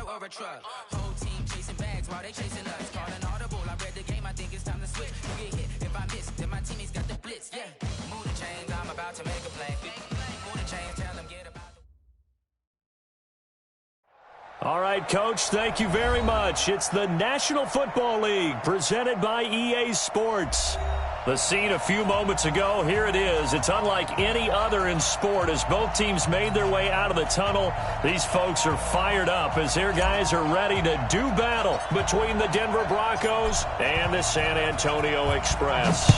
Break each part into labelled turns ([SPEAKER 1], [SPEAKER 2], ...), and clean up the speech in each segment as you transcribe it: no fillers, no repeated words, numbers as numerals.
[SPEAKER 1] or a truck. Whole team chasing bags while they chasing us. Calling audible, I read the game, I think it's time to switch. You get hit, if I miss, then my teammates got the blitz, yeah. Move the chains, I'm about to make a play. Move the chains, tell them get about.
[SPEAKER 2] All right, Coach, thank you very much. It's the National Football League presented by EA Sports. The scene a few moments ago, here it is. It's unlike any other in sport as both teams made their way out of the tunnel. These folks are fired up as their guys are ready to do battle between the Denver Broncos and the San Antonio Express.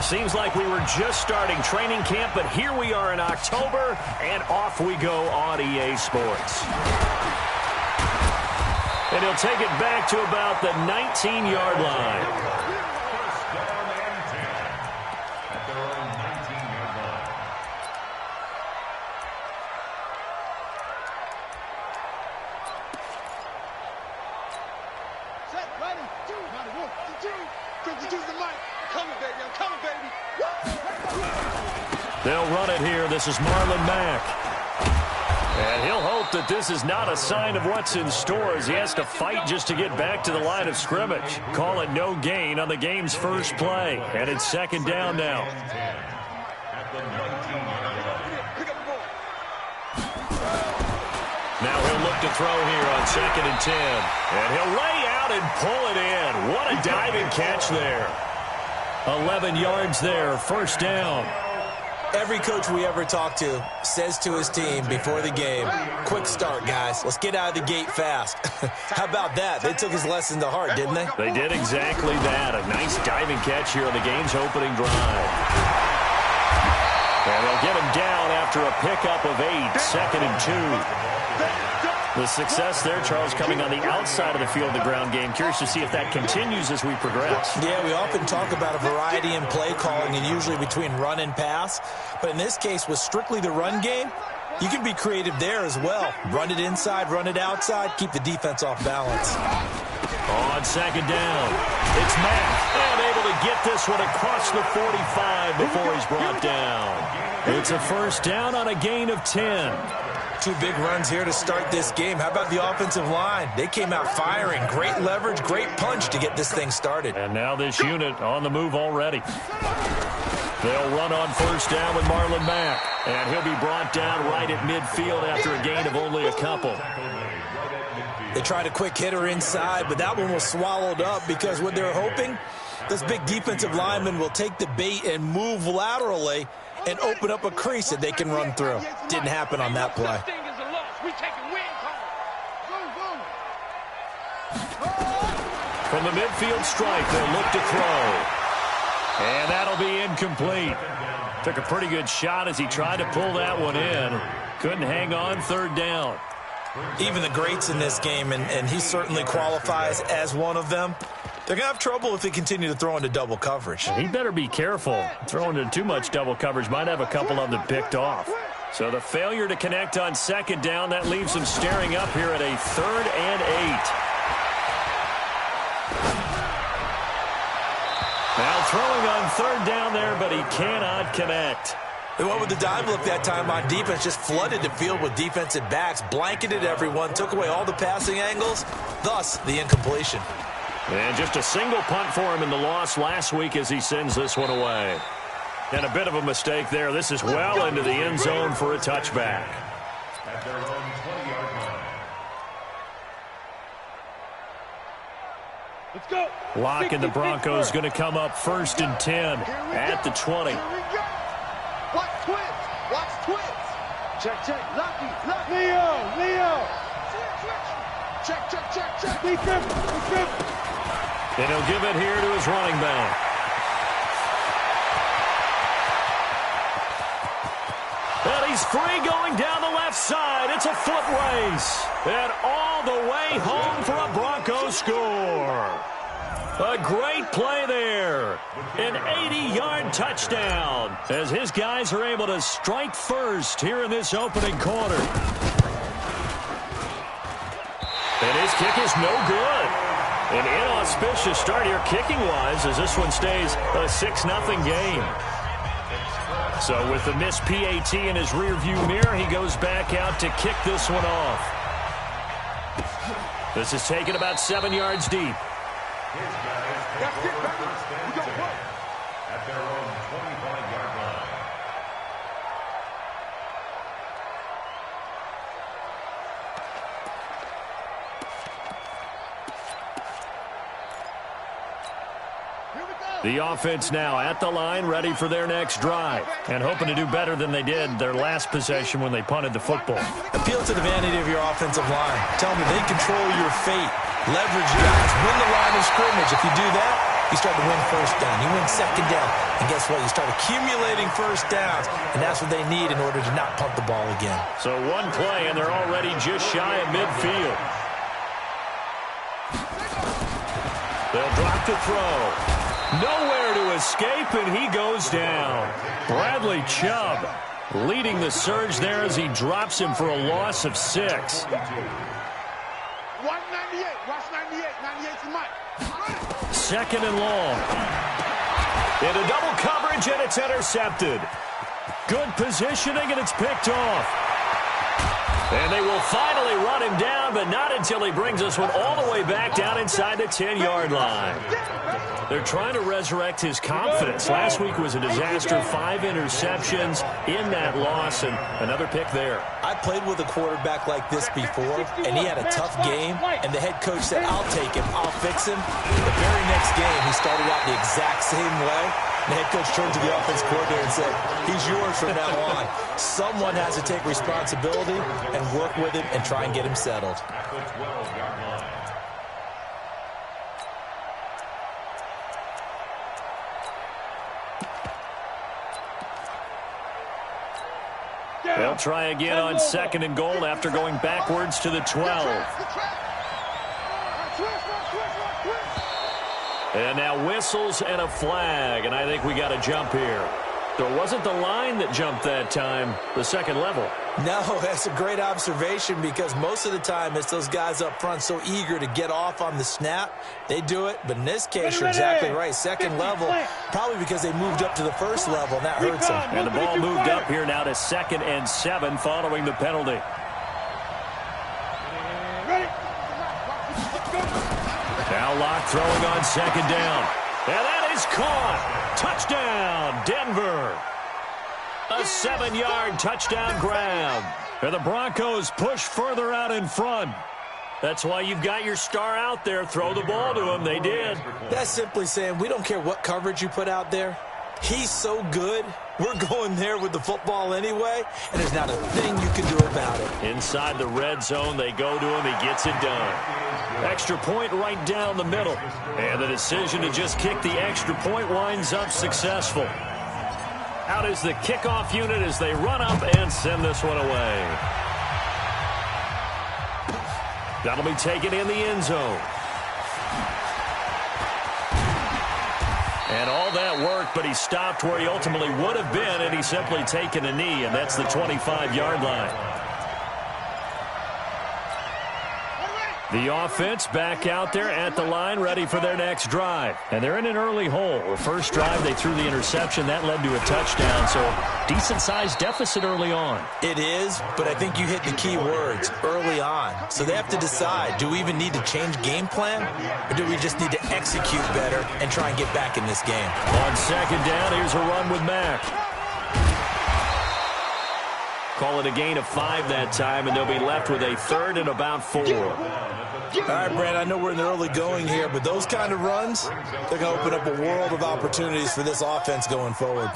[SPEAKER 2] Seems like we were just starting training camp, but here we are in October, and off we go on EA Sports. And he'll take it back to about the 19-yard line. They'll run it here. This is Marlon Mack. And he'll hope that this is not a sign of what's in store as he has to fight just to get back to the line of scrimmage. Call it no gain on the game's first play. And it's second down now. Now he'll look to throw here on 2nd and 10. And he'll lay out and pull it in. What a diving catch there. 11 yards there, first down.
[SPEAKER 3] Every coach we ever talk to says to his team before the game, quick start, guys. Let's get out of the gate fast. How about that? They took his lesson to heart, didn't they?
[SPEAKER 2] They did exactly that. A nice diving catch here on the game's opening drive. And they'll get him down after a pickup of 8, 2nd and 2. The success there, Charles, coming on the outside of the field, the ground game. Curious to see if that continues as we progress.
[SPEAKER 3] Yeah, we often talk about a variety in play calling and usually between run and pass. But in this case, with strictly the run game, you can be creative there as well. Run it inside, run it outside, keep the defense off balance.
[SPEAKER 2] On second down, it's Mack. And able to get this one across the 45 before he's brought down. It's a first down on a gain of 10.
[SPEAKER 3] 2 big runs here to start this game. How about the offensive line? They came out firing. Great leverage, great punch to get this thing started.
[SPEAKER 2] And now this unit on the move already. They'll run on first down with Marlon Mack. And he'll be brought down right at midfield after a gain of only a couple.
[SPEAKER 3] They tried a quick hitter inside, but that one was swallowed up because what they're hoping, this big defensive lineman will take the bait and move laterally and open up a crease that they can run through. Didn't happen on that play.
[SPEAKER 2] From the midfield stripe, they'll look to throw. And that'll be incomplete. Took a pretty good shot as he tried to pull that one in. Couldn't hang on, third down.
[SPEAKER 3] Even the greats in this game, and he certainly qualifies as one of them, they're going to have trouble if they continue to throw into double coverage.
[SPEAKER 2] He better be careful. Throwing into too much double coverage might have a couple of them picked off. So the failure to connect on second down, that leaves him staring up here at a 3rd and 8. Now throwing on third down there, but he cannot connect.
[SPEAKER 3] They went with the dive look that time on defense, just flooded the field with defensive backs, blanketed everyone, took away all the passing angles, thus the incompletion.
[SPEAKER 2] And just a single punt for him in the loss last week as he sends this one away. And a bit of a mistake there. This is well into the end zone for a touchback. At their own 20-yard line. Let's go. Lock and the Broncos going to come up 1st and 10 at the 20.
[SPEAKER 4] Watch twins. Watch twins. Check, check. Lucky. Leo. Check. Be careful.
[SPEAKER 2] And he'll give it here to his running back. And he's free going down the left side. It's a foot race. And all the way home for a Broncos score. A great play there. An 80-yard touchdown as his guys are able to strike first here in this opening quarter. And his kick is no good. An inauspicious start here kicking-wise as this one stays a 6-0 game. So with the missed PAT in his rearview mirror, he goes back out to kick this one off. This is taken about 7 yards deep.
[SPEAKER 4] That's it, baby. We gon' play.
[SPEAKER 5] At their own 25-yard line.
[SPEAKER 2] The offense now at the line, ready for their next drive, and hoping to do better than they did their last possession when they punted the football.
[SPEAKER 3] Appeal to the vanity of your offensive line. Tell them they control your fate. Leverage guys. Win the line of scrimmage. If you do that, you start to win first down. You win second down. And guess what? You start accumulating first downs, and that's what they need in order to not punt the ball again.
[SPEAKER 2] So one play, and they're already just shy of midfield. They'll drop to throw. Nowhere to escape, and he goes down. Bradley Chubb leading the surge there as he drops him for a loss of 6.
[SPEAKER 4] Watch 98. Watch 98. 98's the mic.
[SPEAKER 2] Second and long. Into double coverage, and it's intercepted. Good positioning, and it's picked off. And they will finally run him down, but not until he brings us one all the way back down inside the 10-yard line. They're trying to resurrect his confidence. Last week was a disaster. 5 interceptions in that loss, and another pick there.
[SPEAKER 3] I played with a quarterback like this before, and he had a tough game, and the head coach said, I'll take him, I'll fix him. The very next game, he started out the exact same way. The head coach turned to the offense coordinator and said, he's yours from now on. Someone has to take responsibility and work with him and try and get him settled.
[SPEAKER 5] At the 12-yard line.
[SPEAKER 2] They'll try again on second and goal after going backwards to the 12. And now whistles and a flag, and I think we got a jump here. There wasn't the line that jumped that time, the second level.
[SPEAKER 3] No, that's a great observation because most of the time it's those guys up front so eager to get off on the snap. They do it, but in this case, you're exactly right. Second level, probably because they moved up to the first level, and that hurts them.
[SPEAKER 2] And the ball moved up here now to 2nd and 7 following the penalty. Now Locke throwing on second down. And that is caught. Touchdown, Denver. A 7-yard touchdown grab. And the Broncos push further out in front. That's why you've got your star out there. Throw the ball to him. They did.
[SPEAKER 3] That's simply saying we don't care what coverage you put out there. He's so good. We're going there with the football anyway, and there's not a thing you can do about it.
[SPEAKER 2] Inside the red zone, they go to him. He gets it done. Extra point right down the middle. And the decision to just kick the extra point winds up successful. Out is the kickoff unit as they run up and send this one away. That'll be taken in the end zone. And all that work, but he stopped where he ultimately would have been, and he's simply taken a knee, and that's the 25-yard line. The offense back out there at the line, ready for their next drive. And they're in an early hole. The first drive, they threw the interception. That led to a touchdown, so decent-sized deficit early on.
[SPEAKER 3] It is, but I think you hit the key words, early on. So they have to decide, do we even need to change game plan, or do we just need to execute better and try and get back in this game?
[SPEAKER 2] On second down, here's a run with Mack. Call it a gain of 5 that time, and they'll be left with a 3rd and about 4.
[SPEAKER 3] All right, Brad, I know we're in the early going here, but those kind of runs, they're going to open up a world of opportunities for this offense going forward.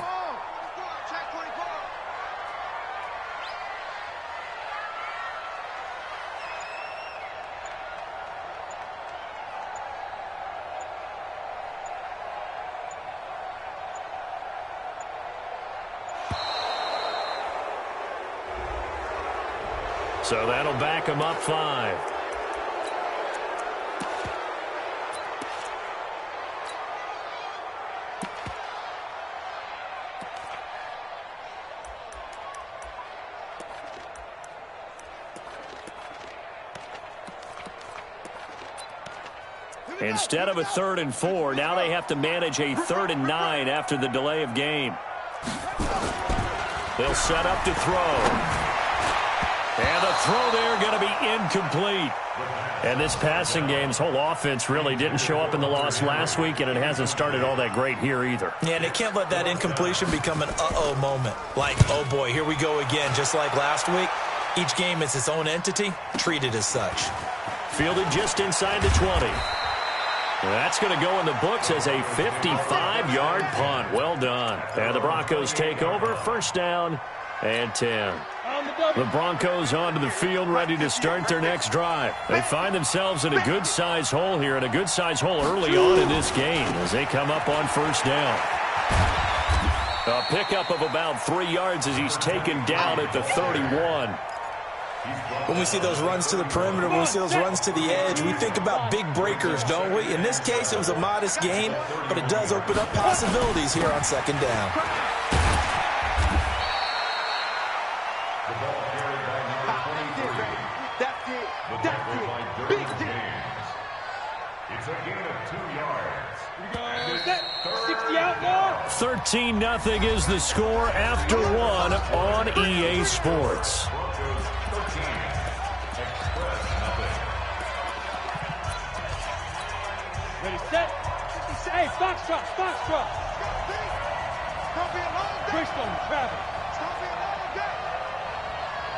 [SPEAKER 2] So that'll back him up 5. Instead of a 3rd and 4, now they have to manage a 3rd and 9 after the delay of game. They'll set up to throw. And the throw there going to be incomplete. And this passing game's whole offense really didn't show up in the loss last week, and it hasn't started all that great here either.
[SPEAKER 3] Yeah, and they can't let that incompletion become an uh-oh moment. Like, oh boy, here we go again, just like last week. Each game is its own entity, treated as such.
[SPEAKER 2] Fielded just inside the 20. That's going to go in the books as a 55-yard punt. Well done. And the Broncos take over. First down and 10. The Broncos onto the field, ready to start their next drive. They find themselves in a good-sized hole here, and a good-sized hole early on in this game as they come up on first down. A pickup of about 3 yards as he's taken down at the 31.
[SPEAKER 3] When we see those runs to the perimeter, when we see those runs to the edge, we think about big breakers, don't we? In this case, it was a modest gain, but it does open up possibilities here on second down.
[SPEAKER 4] Big deal.
[SPEAKER 5] It's a gain of 2 yards.
[SPEAKER 4] 60 out now.
[SPEAKER 2] 13-0 is the score after one on EA Sports.
[SPEAKER 4] Ready, set. Hey, Foxtrot, Foxtrot. Bristol, Travis.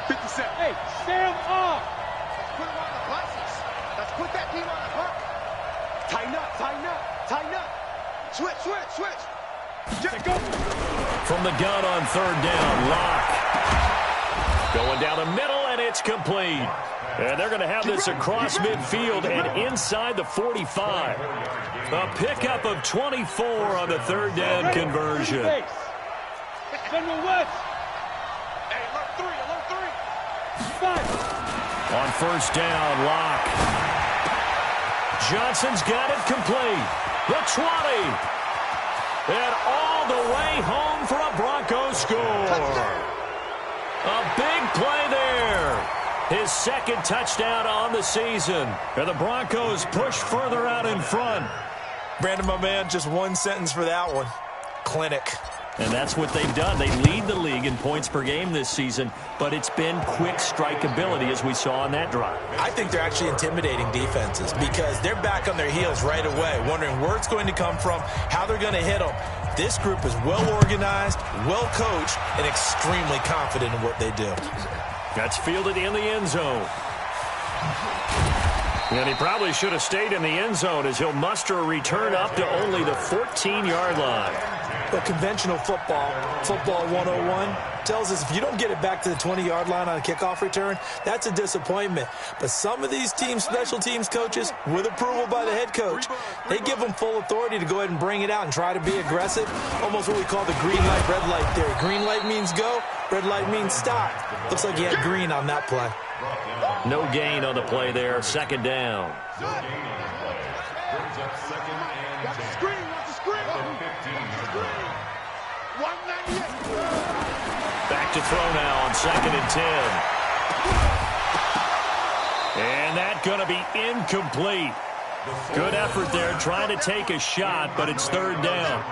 [SPEAKER 4] 50 set. Hey, Sam off.
[SPEAKER 6] Put him on the buses. Let's put that team on the hook. Tighten up, tighten up, tighten up. Switch, switch, switch.
[SPEAKER 4] Just go.
[SPEAKER 2] From the gun on third down, Locke. Going down the middle, and it's complete. And they're going to have this across midfield and inside the 45. A pickup of 24 on the third down conversion.
[SPEAKER 4] General West. Hey, alert three. Five.
[SPEAKER 2] On first down, Locke. Johnson's got it complete. The 20. And all the way home for a Broncos score. A big play there. His second touchdown on the season. And the Broncos push further out in front.
[SPEAKER 3] Brandon, my man, just one sentence for that one. Clinic.
[SPEAKER 2] And that's what they've done. They lead the league in points per game this season, but it's been quick strike ability as we saw on that drive.
[SPEAKER 3] I think they're actually intimidating defenses because they're back on their heels right away, wondering where it's going to come from, how they're going to hit them. This group is well organized, well coached, and extremely confident in what they do.
[SPEAKER 2] That's fielded in the end zone. And he probably should have stayed in the end zone as he'll muster a return up to only the 14-yard line.
[SPEAKER 3] But conventional football 101, tells us if you don't get it back to the 20-yard line on a kickoff return, that's a disappointment. But some of these teams, special teams coaches, with approval by the head coach, they give them full authority to go ahead and bring it out and try to be aggressive. Almost what we call the green light, red light theory. Green light means go, red light means stop. Looks like he had green on that play.
[SPEAKER 2] No gain on the play there. Second down. Back to throw now on second and 10. And that's going to be incomplete. Good effort there trying to take a shot, but it's third down.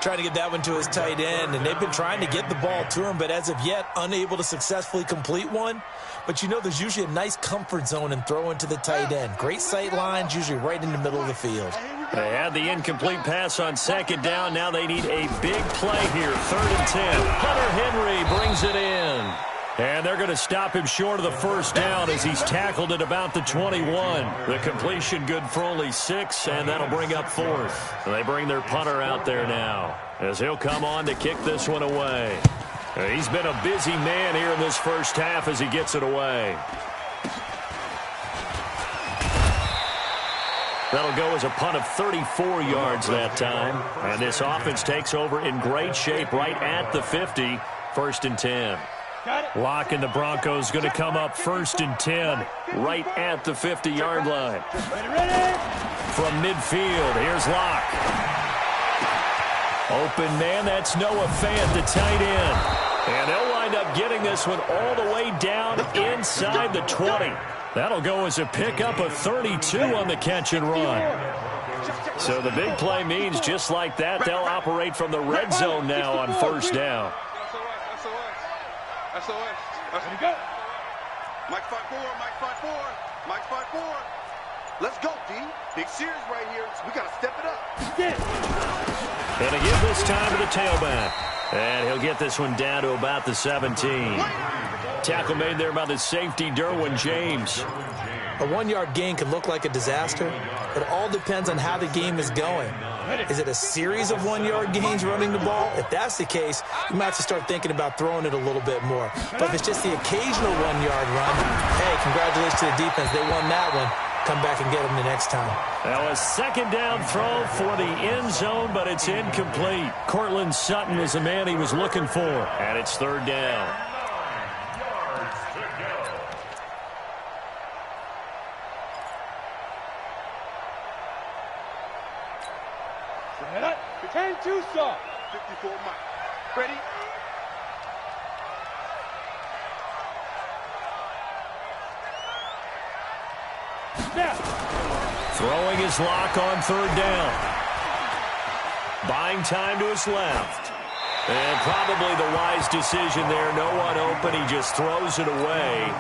[SPEAKER 3] Trying to get that one to his tight end, and they've been trying to get the ball to him, but as of yet, unable to successfully complete one. But you know there's usually a nice comfort zone in throwing to the tight end. Great sight lines, usually right in the middle of the field.
[SPEAKER 2] They had the incomplete pass on second down. Now they need a big play here. Third and 10. Hunter Henry brings it in. And they're going to stop him short of the first down as he's tackled at about the 21. The completion good for only 6, and that'll bring up fourth. They bring their punter out there now as he'll come on to kick this one away. He's been a busy man here in this first half as he gets it away. That'll go as a punt of 34 yards that time. And this offense takes over in great shape right at the 50. First and 10. Locke and the Broncos going to come up first and 10 right at the 50-yard line. From midfield, here's Locke. Open man, that's Noah Fant, the tight end. And they'll wind up getting this one all the way down inside the 20. That'll go as a pickup of 32 on the catch and run. So the big play means just like that, they'll operate from the red zone now on first down.
[SPEAKER 6] Mike 5-4, Mike 5-4, Mike 5-4. Let's go, D. Big series right here. We got to step it up.
[SPEAKER 2] And to give this time to the tailback. And he'll get this one down to about the 17. Tackle made there by the safety, Derwin James.
[SPEAKER 3] A 1-yard gain can look like a disaster, but it all depends on how the game is going. Is it a series of 1-yard gains running the ball? If that's the case, you might have to start thinking about throwing it a little bit more. But if it's just the occasional 1-yard run, hey, congratulations to the defense. They won that one. Come back and get them the next time.
[SPEAKER 2] That was second down throw for the end zone, but it's incomplete. Cortland Sutton was the man he was looking for, and it's third down.
[SPEAKER 4] Ten too soft.
[SPEAKER 6] 54 Mike. Ready?
[SPEAKER 4] Snap.
[SPEAKER 2] Throwing his lock on third down. Buying time to his left. And probably the wise decision there. No one open. He just throws it away.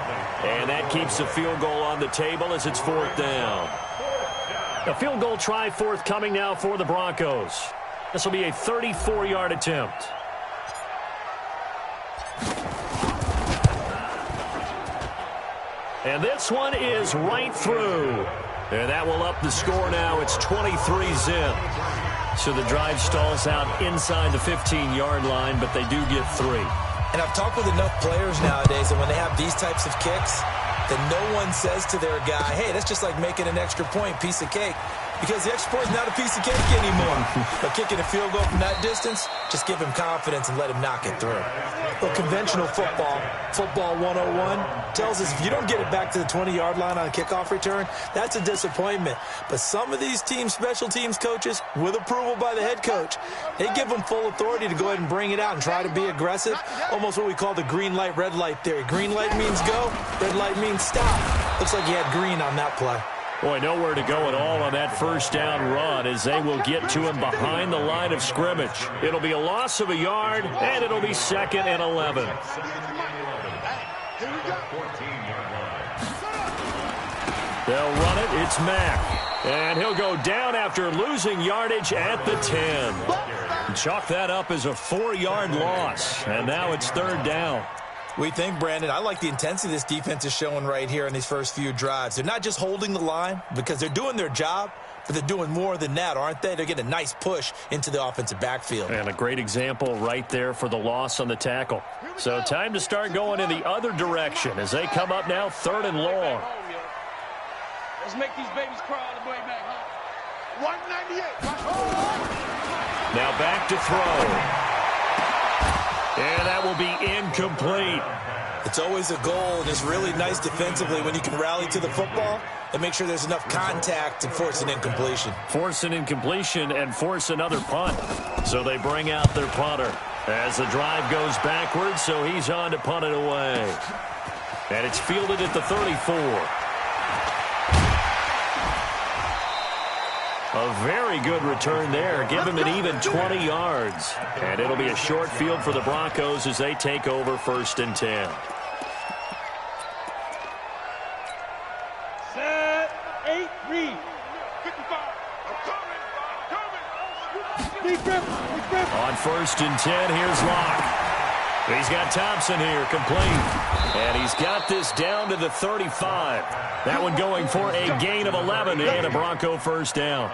[SPEAKER 2] And that keeps the field goal on the table as it's fourth down. A field goal try forthcoming now for the Broncos. This will be a 34-yard attempt. And this one is right through. And that will up the score now. It's 23-zip. So the drive stalls out inside the 15-yard line, but they do get 3.
[SPEAKER 3] And I've talked with enough players nowadays that when they have these types of kicks, that no one says to their guy, hey, that's just like making an extra point, piece of cake. Because the extra point is not a piece of cake anymore. But kicking a field goal from that distance, just give him confidence and let him knock it through. Well, conventional football 101, tells us if you don't get it back to the 20-yard line on a kickoff return, that's a disappointment. But some of these team special teams coaches, with approval by the head coach, they give them full authority to go ahead and bring it out and try to be aggressive. Almost what we call the green light, red light theory. Green light means go, red light means stop. Looks like you had green on that play.
[SPEAKER 2] Boy, nowhere to go at all on that first down run as they will get to him behind the line of scrimmage. It'll be a loss of a yard, and it'll be 2nd and 11. They'll run it. It's Mack. And he'll go down after losing yardage at the 10. Chalk that up as a 4-yard loss, and now it's third down.
[SPEAKER 3] We think, Brandon, I like the intensity this defense is showing right here in these first few drives. They're not just holding the line because they're doing their job, but they're doing more than that, aren't they? They're getting a nice push into the offensive backfield.
[SPEAKER 2] And a great example right there for the loss on the tackle. So time to start going in the other direction as they come up now 3rd and long.
[SPEAKER 4] Let's make these babies cry all the way back home.
[SPEAKER 6] 198.
[SPEAKER 2] Now back to throw. And that will be incomplete.
[SPEAKER 3] It's always a goal, and it's really nice defensively when you can rally to the football and make sure there's enough contact to force an incompletion.
[SPEAKER 2] Force an incompletion and force another punt. So they bring out their punter as the drive goes backwards, so he's on to punt it away. And it's fielded at the 34. A very good return there. Give him an even 20 yards. And it'll be a short field for the Broncos as they take over 1st and 10.
[SPEAKER 4] Set, 8, read.
[SPEAKER 6] 55.
[SPEAKER 2] On 1st and 10, here's Locke. He's got Thompson here, complete. And he's got this down to the 35. That one going for a gain of 11 and a Bronco first down.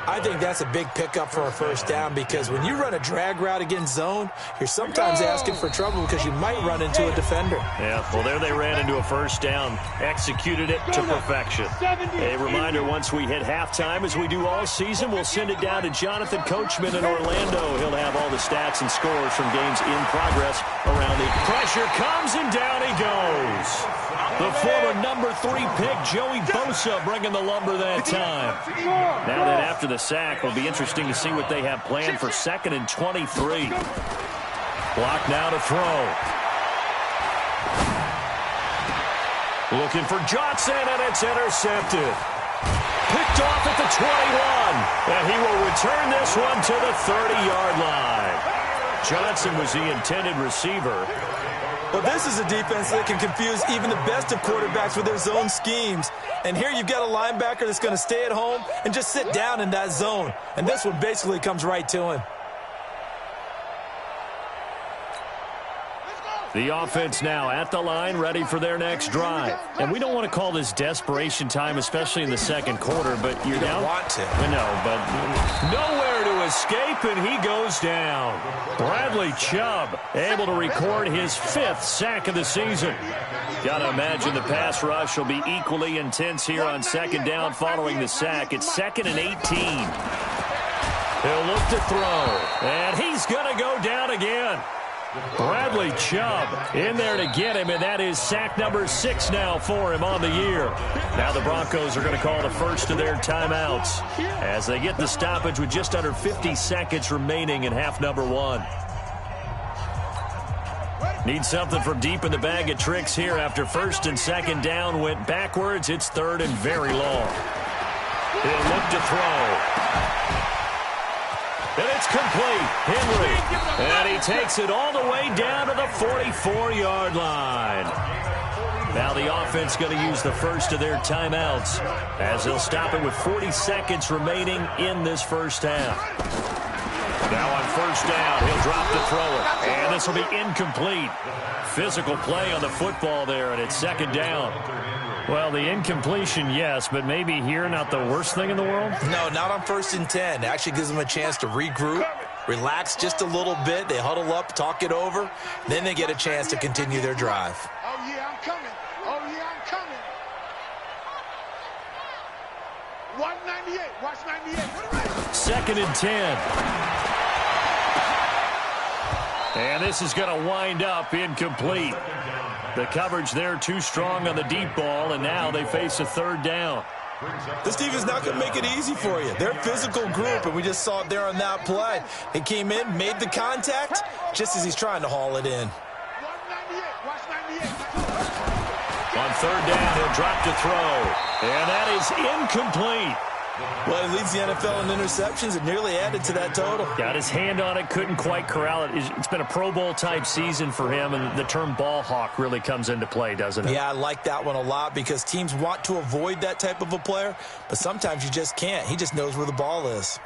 [SPEAKER 3] I think that's a big pickup for a first down because when you run a drag route against zone, you're sometimes asking for trouble because you might run into a defender.
[SPEAKER 2] Yeah, well, there they ran into a first down, executed it to perfection. A reminder, once we hit halftime, as we do all season, we'll send it down to Jonathan Coachman in Orlando. He'll have all the stats and scores from games in progress around the pressure comes, and down he goes. The former number 3 pick, Joey Bosa, bringing the lumber that time. Now that after the sack, will be interesting to see what they have planned for 2nd and 23. Block now to throw. Looking for Johnson, and it's intercepted. Picked off at the 21, and he will return this one to the 30-yard line. Johnson was the intended receiver.
[SPEAKER 3] Well, this is a defense that can confuse even the best of quarterbacks with their zone schemes. And here you've got a linebacker that's going to stay at home and just sit down in that zone. And this one basically comes right to him.
[SPEAKER 2] The offense now at the line, ready for their next drive. And we don't want to call this desperation time, especially in the second quarter, but you're down.
[SPEAKER 3] You don't want to.
[SPEAKER 2] No, but nowhere to escape, and he goes down. Bradley Chubb able to record his 5th sack of the season. Got to imagine the pass rush will be equally intense here on second down following the sack. It's 2nd and 18. He'll look to throw, and he's going to go down again. Bradley Chubb in there to get him, and that is sack number 6 now for him on the year. Now the Broncos are going to call the first of their timeouts as they get the stoppage with just under 50 seconds remaining in half number 1. Need something from deep in the bag of tricks here after 1st and 2nd down went backwards. It's 3rd and very long. He'll look to throw. And it's complete. Henry. And he takes it all the way down to the 44-yard line. Now the offense going to use the first of their timeouts as they'll stop it with 40 seconds remaining in this first half. Now on 1st down, he'll drop to throw it. And this will be incomplete. Physical play on the football there, and it's 2nd down. Well, the incompletion, yes, but maybe here not the worst thing in the world?
[SPEAKER 3] No, not on 1st and 10. It actually gives them a chance to regroup, relax just a little bit. They huddle up, talk it over. Then they get a chance to continue their drive.
[SPEAKER 6] Oh, yeah, I'm coming. Oh, yeah, I'm coming. Watch 98. Watch 98.
[SPEAKER 2] 2nd and 10. And this is going to wind up incomplete. The coverage there too strong on the deep ball, and now they face a 3rd down.
[SPEAKER 3] This defense is not going to make it easy for you. They're a physical group, and we just saw it there on that play. He came in, made the contact, just as he's trying to haul it in.
[SPEAKER 2] On 3rd down, he'll drop to throw, and that is incomplete.
[SPEAKER 3] Well, he leads the NFL in interceptions and nearly added to that total.
[SPEAKER 2] Got his hand on it, couldn't quite corral it. It's been a Pro Bowl-type season for him, and the term ball hawk really comes into play, doesn't it?
[SPEAKER 3] Yeah, I like that one a lot because teams want to avoid that type of a player, but sometimes you just can't. He just knows where the ball is.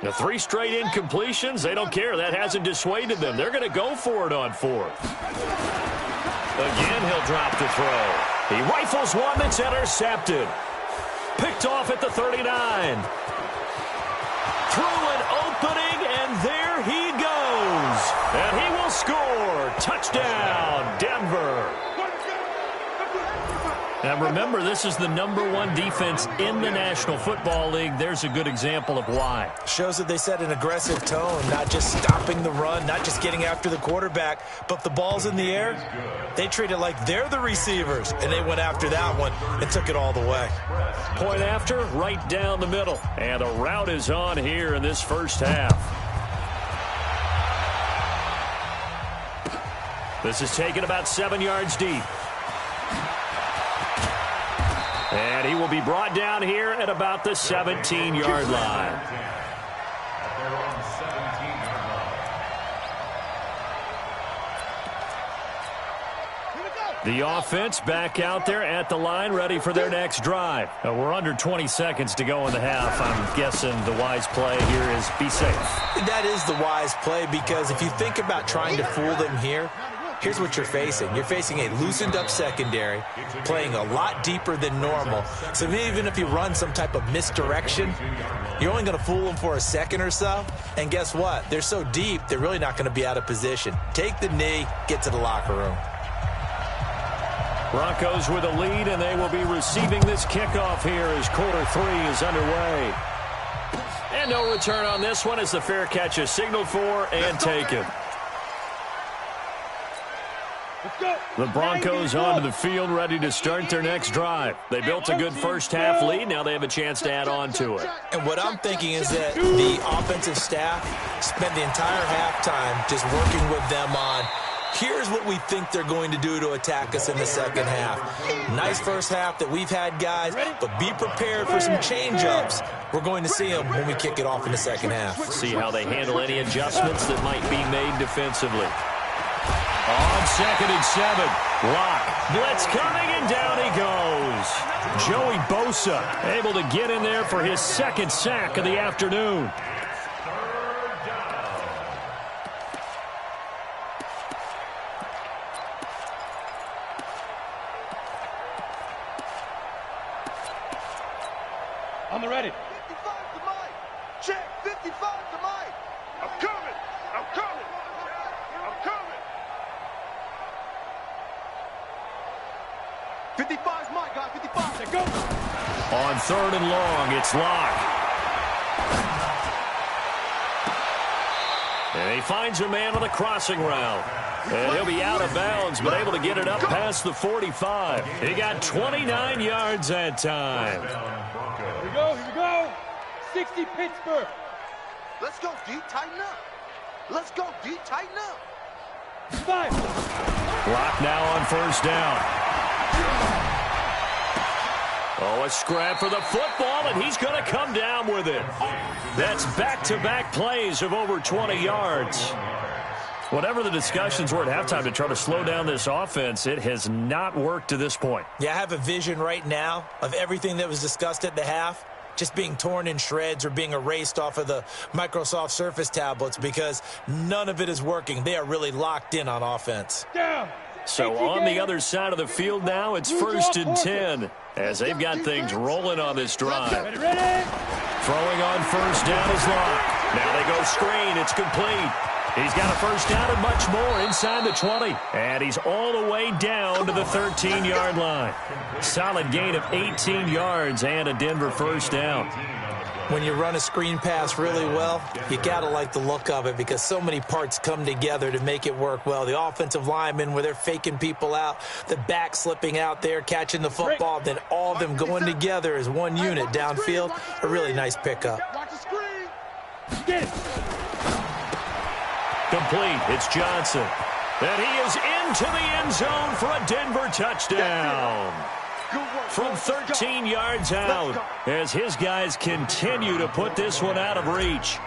[SPEAKER 2] The 3 straight incompletions, they don't care. That hasn't dissuaded them. They're going to go for it on 4th. Again, he'll drop to throw. He rifles one that's intercepted. Picked off at the 39. Through an opening, and there he goes. And he will score. Touchdown, Denver. Now remember, this is the #1 defense in the National Football League. There's a good example of why.
[SPEAKER 3] Shows that they set an aggressive tone, not just stopping the run, not just getting after the quarterback, but if the ball's in the air, they treat it like they're the receivers, and they went after that one and took it all the way.
[SPEAKER 2] Point after, right down the middle. And a route is on here in this first half. This is taken about 7 yards deep. And he will be brought down here at about the 17-yard line. The offense back out there at the line, ready for their next drive. We're under 20 seconds to go in the half. I'm guessing the wise play here is be safe.
[SPEAKER 3] That is the wise play because if you think about trying to fool them here, here's what you're facing. You're facing a loosened-up secondary, playing a lot deeper than normal. So even if you run some type of misdirection, you're only going to fool them for a second or so. And guess what? They're so deep, they're really not going to be out of position. Take the knee, get to the locker room.
[SPEAKER 2] Broncos with a lead, and they will be receiving this kickoff here as quarter 3 is underway. And no return on this one as the fair catch is signaled for and taken. The Broncos onto the field ready to start their next drive. They built a good first half lead. Now they have a chance to add on to it.
[SPEAKER 3] And what I'm thinking is that the offensive staff spent the entire halftime just working with them on Here's what we think they're going to do to attack us in the second half. Nice first half that we've had, guys, but be prepared for some change-ups. We're going to see them when we kick it off in the second half.
[SPEAKER 2] See how they handle any adjustments that might be made defensively. On 2nd and 7, Locke. Blitz coming, and down he goes. Joey Bosa able to get in there for his second sack of the afternoon.
[SPEAKER 4] I'm ready.
[SPEAKER 6] 55 to Mike. Check. 55 to Mike. I'm coming. I'm coming. I'm coming. 55 is Mike, guys. 55.
[SPEAKER 4] Let's go.
[SPEAKER 2] On 3rd and long, it's Locke. And he finds a man on the crossing route. And he'll be out of bounds, but able to get it up past the 45. He got 29 yards that time.
[SPEAKER 4] Here we go. Here we go. 60 Pittsburgh.
[SPEAKER 6] Let's go, D. Tighten up. Let's go, D. Tighten up.
[SPEAKER 4] 5.
[SPEAKER 2] Locke now on 1st down. Oh, a scrap for the football, and he's going to come down with it. That's back-to-back plays of over 20 yards. Whatever the discussions were at halftime to try to slow down this offense, it has not worked to this point.
[SPEAKER 3] Yeah, I have a vision right now of everything that was discussed at the half just being torn in shreds or being erased off of the Microsoft Surface tablets because none of it is working. They are really locked in on offense.
[SPEAKER 4] Down.
[SPEAKER 2] So on the other side of the field now, it's 1st and 10 as they've got things rolling on this drive.
[SPEAKER 4] Ready.
[SPEAKER 2] Throwing on 1st down is Locke. Now they go screen. It's complete. He's got a 1st down and much more inside the 20. And he's all the way down to the 13-yard line. Solid gain of 18 yards and a Denver 1st down.
[SPEAKER 3] When you run a screen pass really well, you got to like the look of it because so many parts come together to make it work well. The offensive linemen, where they're faking people out, the back slipping out there, catching the football, then all of them going together as one unit downfield. A really nice pickup.
[SPEAKER 6] Watch the screen.
[SPEAKER 4] Get it.
[SPEAKER 2] Complete. It's Johnson. And he is into the end zone for a Denver touchdown. From 13 yards out as his guys continue to put this one out of reach.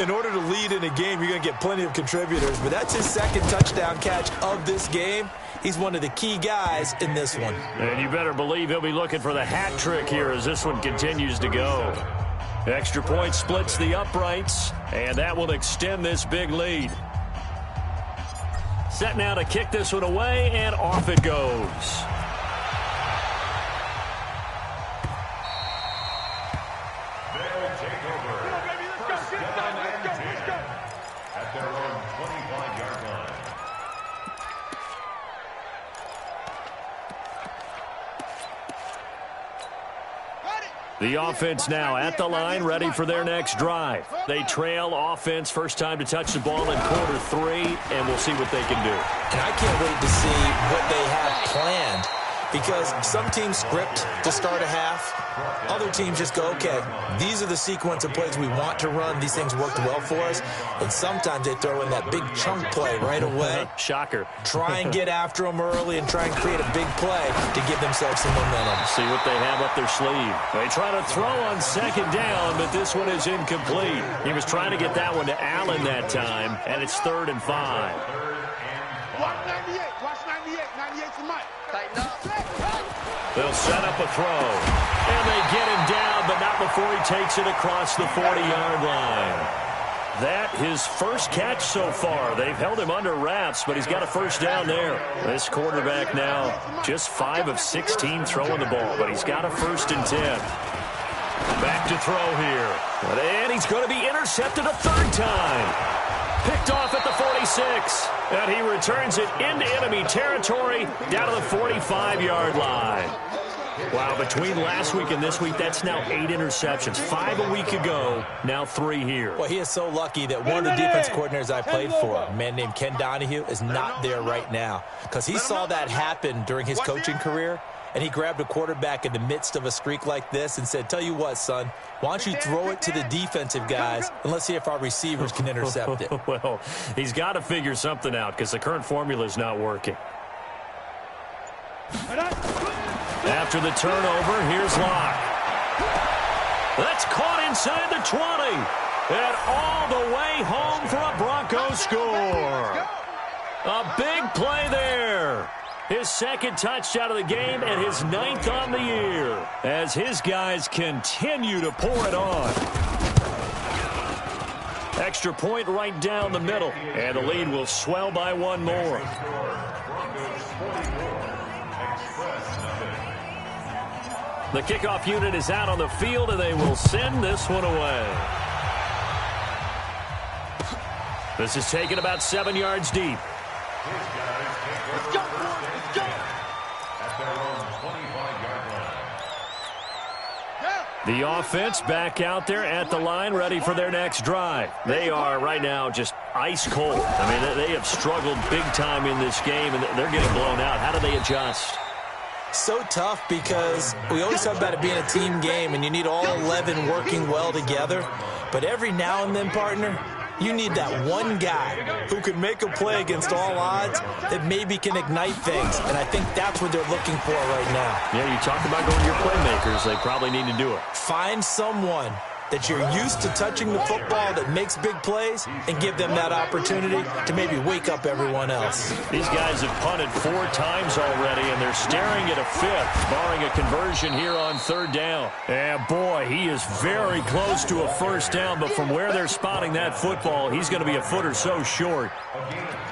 [SPEAKER 3] In order to lead in a game, you're going to get plenty of contributors, but that's his second touchdown catch of this game. He's one of the key guys in this one.
[SPEAKER 2] And you better believe he'll be looking for the hat trick here as this one continues to go. Extra point splits the uprights, and that will extend this big lead. Set now to kick this one away, and off it goes. The offense now at the line, ready for their next drive. They trail offense, first time to touch the ball in quarter 3, and we'll see what they can do.
[SPEAKER 3] And I can't wait to see what they have planned because some teams script to start a half. Other teams just go, okay, these are the sequence of plays we want to run. These things worked well for us. And sometimes they throw in that big chunk play right away.
[SPEAKER 2] Shocker.
[SPEAKER 3] Try and get after them early and try and create a big play to give themselves some momentum.
[SPEAKER 2] See what they have up their sleeve. They try to throw on 2nd down, but this one is incomplete. He was trying to get that one to Allen that time, and it's 3rd and 5.
[SPEAKER 6] Watch 98. Watch 98. 98 to Mike. Tighten up.
[SPEAKER 2] They'll set up a throw, and they get him down, but not before he takes it across the 40-yard line. That his first catch so far. They've held him under wraps, but he's got a 1st down there. This quarterback now just 5 of 16 throwing the ball, but he's got a 1st and 10. Back to throw here. And he's going to be intercepted a 3rd time. Picked off at the 46. And he returns it into enemy territory down to the 45-yard line. Wow, between last week and this week, that's now 8 interceptions. 5 a week ago, now 3 here.
[SPEAKER 3] Well, he is so lucky that one of the defense coordinators I played for, a man named Ken Donahue, is not there right now. Because he saw that happen during his coaching career, and he grabbed a quarterback in the midst of a streak like this and said, tell you what, son, why don't you throw it to the defensive guys, and let's see if our receivers can intercept it.
[SPEAKER 2] Well, he's got to figure something out because the current formula is not working. After the turnover, here's Locke. That's caught inside the 20. And all the way home for a Broncos score. A big play there. His second touchdown of the game and his 9th on the year. As his guys continue to pour it on. Extra point right down the middle. And the lead will swell by 1 more. The kickoff unit is out on the field, and they will send this one away. This is taken about 7 yards deep.
[SPEAKER 6] Let's go, let's go.
[SPEAKER 5] At their own 25-yard line.
[SPEAKER 2] The offense back out there at the line, ready for their next drive. They are right now just ice cold. I mean, they have struggled big time in this game, and they're getting blown out. How do they adjust?
[SPEAKER 3] So tough because we always talk about it being a team game and you need all 11 working well together. But every now and then, partner, you need that one guy who can make a play against all odds that maybe can ignite things. And I think that's what they're looking for right now.
[SPEAKER 2] Yeah, you talk about going to your playmakers. They probably need to do it.
[SPEAKER 3] Find someone that you're used to touching the football that makes big plays and give them that opportunity to maybe wake up everyone else.
[SPEAKER 2] These guys have punted 4 times already, and they're staring at a 5th, barring a conversion here on 3rd down. And boy, he is very close to a 1st down, but from where they're spotting that football, he's going to be a foot or so short.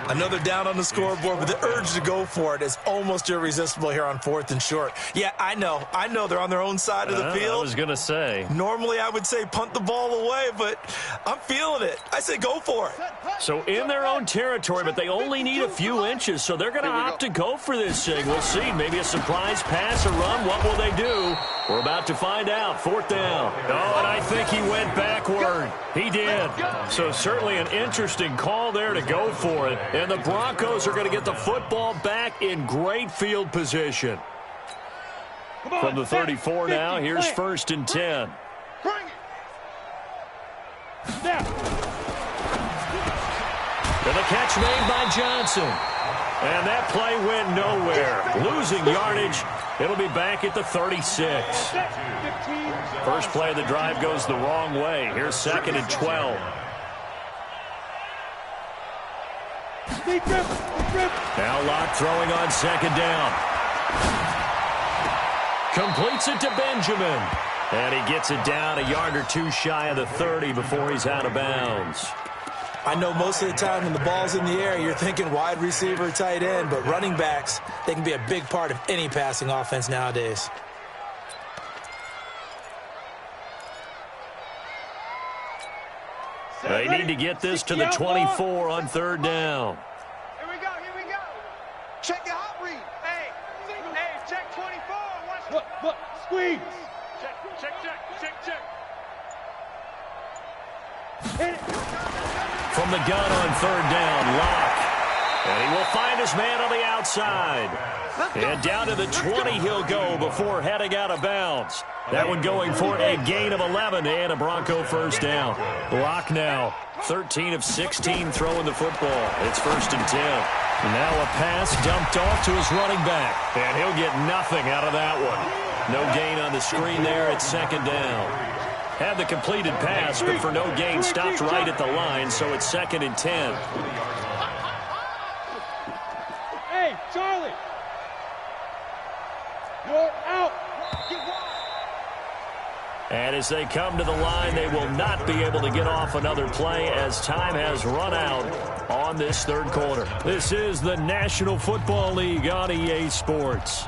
[SPEAKER 3] Another down on the scoreboard, but the urge to go for it is almost irresistible here on 4th and short. Yeah, I know they're on their own side of the field.
[SPEAKER 2] I was going to say.
[SPEAKER 3] Normally I would say punt the ball away, but I'm feeling it. I say go for it.
[SPEAKER 2] So in their own territory, but they only need a few inches, so they're going to opt to go for this thing. We'll see. Maybe a surprise pass or run. What will they do? We're about to find out. 4th down. Oh, and I think he went backward. He did. So certainly an interesting call there to go for it. And the Broncos are going to get the football back in great field position. From the 34 now, here's 1st and 10.
[SPEAKER 6] Bring it.
[SPEAKER 2] And the catch made by Johnson. And that play went nowhere. Losing yardage. It'll be back at the 36. First play of the drive goes the wrong way. Here's 2nd and 12. Now Locke throwing on 2nd down. Completes it to Benjamin. And he gets it down a yard or 2 shy of the 30 before he's out of bounds.
[SPEAKER 3] I know most of the time when the ball's in the air, you're thinking wide receiver, tight end, but running backs, they can be a big part of any passing offense nowadays.
[SPEAKER 2] They need to get this to the 24 on 3rd down.
[SPEAKER 6] Here we go, here we go. Check the hot read. Hey, check 24. Watch.
[SPEAKER 4] Look, squeeze.
[SPEAKER 6] Check.
[SPEAKER 4] Hit it.
[SPEAKER 2] From the gun on 3rd down, Locke. And he will find his man on the outside. And down to the 20 he'll go before heading out of bounds. That one going for a gain of 11 and a Bronco 1st down. Locke now 13 of 16 throwing the football. It's 1st and 10. Now a pass dumped off to his running back. And he'll get nothing out of that one. No gain on the screen there at 2nd down. Had the completed pass, but for no gain, stopped right at the line, so it's 2nd and 10.
[SPEAKER 4] Hey, Charlie. You're out.
[SPEAKER 2] And as they come to the line, they will not be able to get off another play as time has run out on this 3rd quarter. This is the National Football League on EA Sports.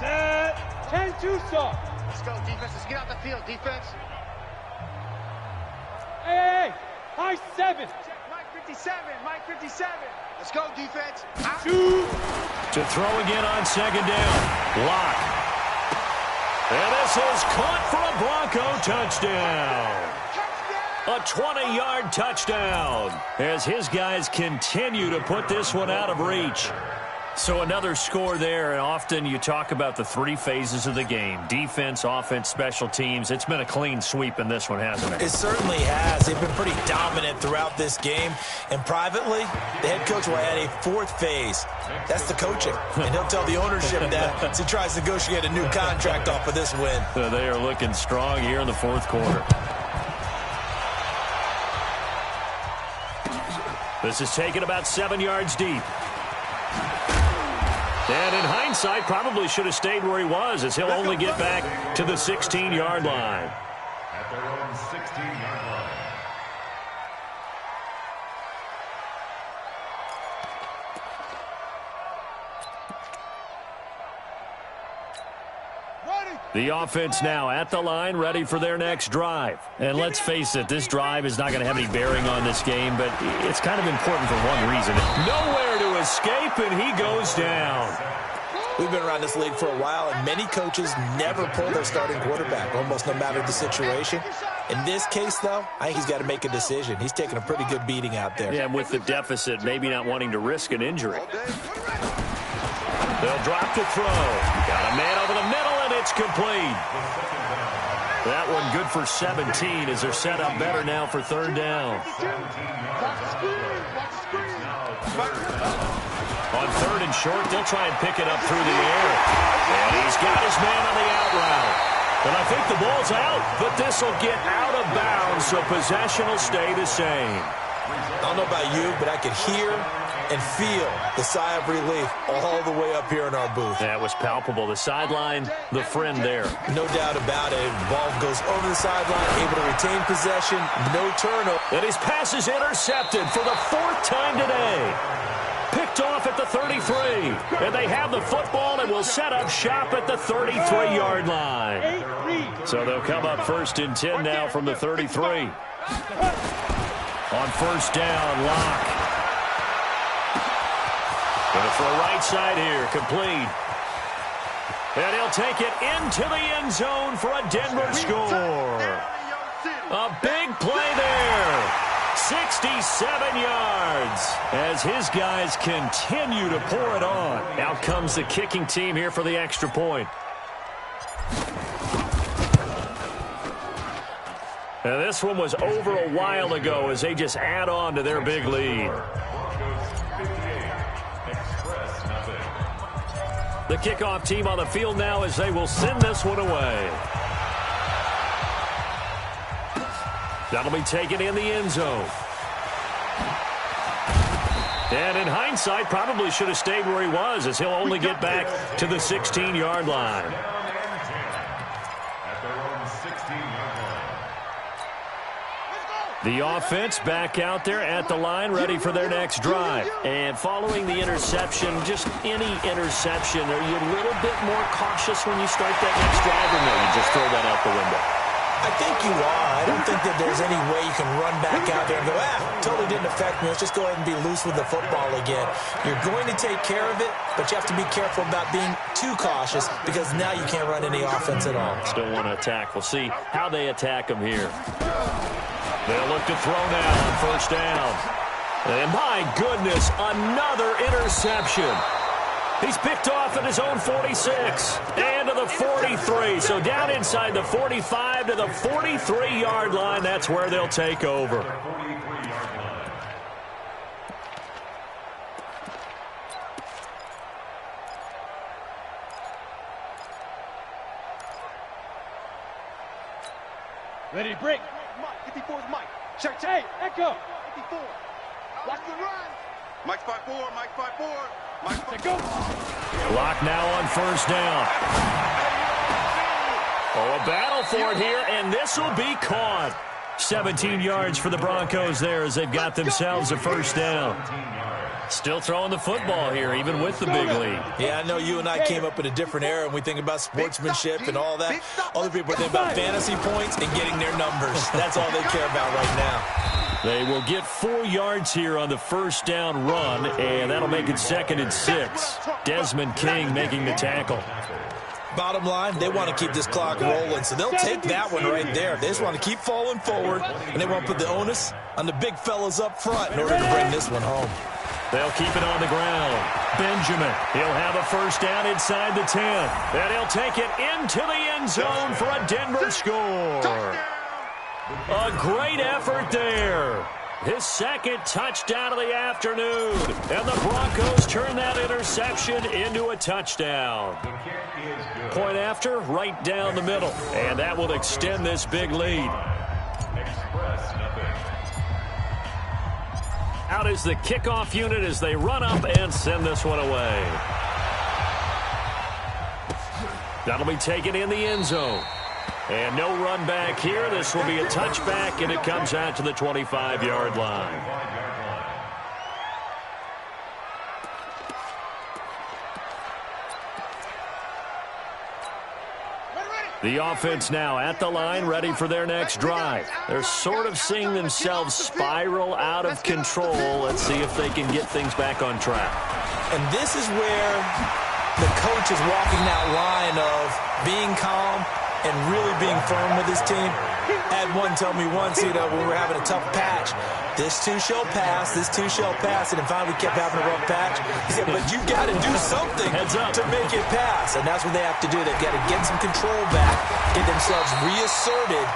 [SPEAKER 4] Set. 10-2 stop.
[SPEAKER 6] Let's go, defense. Let's get out the field, defense.
[SPEAKER 4] Hey. High 7.
[SPEAKER 6] Check Mike, 57, Mike 57. Let's go, defense.
[SPEAKER 2] To throw again on second down. Lock. And this is caught for a Bronco touchdown. A 20-yard touchdown as his guys continue to put this one out of reach. So another score there, and often you talk about the three phases of the game: defense, offense, special teams. It's been a clean sweep in this one, hasn't it?
[SPEAKER 3] It certainly has. They've been pretty dominant throughout this game. And privately, the head coach will add a fourth phase. That's the coaching. And he'll tell the ownership that as he tries to negotiate a new contract off of this win.
[SPEAKER 2] So they are looking strong here in the fourth quarter. This is taken about 7 yards deep. And in hindsight, probably should have stayed where he was, as he'll only get back to the 16-yard line.
[SPEAKER 5] At their own 16-yard line.
[SPEAKER 2] The offense now at the line, ready for their next drive. And let's face it, this drive is not going to have any bearing on this game, but it's kind of important for one reason. Nowhere to escape, and he goes down.
[SPEAKER 3] We've been around this league for a while, and many coaches never pull their starting quarterback, almost no matter the situation. In this case, though, I think he's got to make a decision. He's taking a pretty good beating out there.
[SPEAKER 2] Yeah, and with the deficit, maybe not wanting to risk an injury. They'll drop to throw. Got a man over the middle, and it's complete. That one good for 17 as they're set up better now for third down. On third and short, they'll try and pick it up through the air. And he's got his man on the out route. And I think the ball's out, but this will get out of bounds, so possession will stay the same.
[SPEAKER 3] I don't know about you, but I could hear and feel the sigh of relief all the way up here in our booth.
[SPEAKER 2] That was palpable. The sideline, the friend there.
[SPEAKER 3] No doubt about it. Ball goes over the sideline, able to retain possession, no turnover.
[SPEAKER 2] And his pass is intercepted for the fourth time today. Picked off at the 33. And they have the football and will set up shop at the 33-yard line. So they'll come up first and 10 now from the 33. On first down, Lock. Going to throw right side here, complete. And he'll take it into the end zone for a Denver score. A big play there. 67 yards as his guys continue to pour it on. Out comes the kicking team here for the extra point. Now this one was over a while ago as they just add on to their big lead. The kickoff team on the field now as they will send this one away. That'll be taken in the end zone. And in hindsight, probably should have stayed where he was as he'll only get back to the 16-yard line. The offense back out there at the line, ready for their next drive. And following the interception, just any interception, are you a little bit more cautious when you start that next drive, or no, you just throw that out the window?
[SPEAKER 3] I think you are. I don't think that there's any way you can run back out there and go, totally didn't affect me. Let's just go ahead and be loose with the football again. You're going to take care of it, but you have to be careful about being too cautious because now you can't run any offense at all.
[SPEAKER 2] Still want to attack. We'll see how they attack them here. They'll look to throw now on first down. And my goodness, another interception. He's picked off at his own 46 and to the 43. So down inside the 45 to the 43-yard line. That's where they'll take over.
[SPEAKER 4] Ready to break.
[SPEAKER 6] Mike, 54 is Mike.
[SPEAKER 4] Check, hey, echo.
[SPEAKER 6] 54. Watch the run. Mike's 5-4, Mike's 5-4. Mike's 5-4.
[SPEAKER 4] Go.
[SPEAKER 2] Clock now on first down. Oh, a battle for it here, and this will be caught. 17 yards for the Broncos there as they've got themselves a first down. Still throwing the football here, even with the big lead.
[SPEAKER 3] Yeah, I know you and I came up in a different era and we think about sportsmanship and all that. Other people think about fantasy points and getting their numbers. That's all they care about right now.
[SPEAKER 2] They will get 4 yards here on the first down run, and that'll make it 2nd and 6. Desmond King making the tackle.
[SPEAKER 3] Bottom line, they want to keep this clock rolling, so they'll take that one right there. They just want to keep falling forward, and they want to put the onus on the big fellas up front in order to bring this one home.
[SPEAKER 2] They'll keep it on the ground. Benjamin, he'll have a first down inside the 10. And he'll take it into the end zone for a Denver score. A great effort there. His 2nd touchdown of the afternoon. And the Broncos turn that interception into a touchdown. Point after, right down the middle. And that will extend this big lead. Out is the kickoff unit as they run up and send this one away. That'll be taken in the end zone. And no run back here. This will be a touchback, and it comes out to the 25-yard line. The offense now at the line, ready for their next drive. They're sort of seeing themselves spiral out of control. Let's see if they can get things back on track.
[SPEAKER 3] And this is where the coach is walking that line of being calm and really being firm with his team. I had one tell me once, when we were having a tough patch, this too shall pass, this too shall pass, and finally we kept having a rough patch. He said, but you got to do something to make it pass, and that's what they have to do. They've got to get some control back, get themselves reasserted,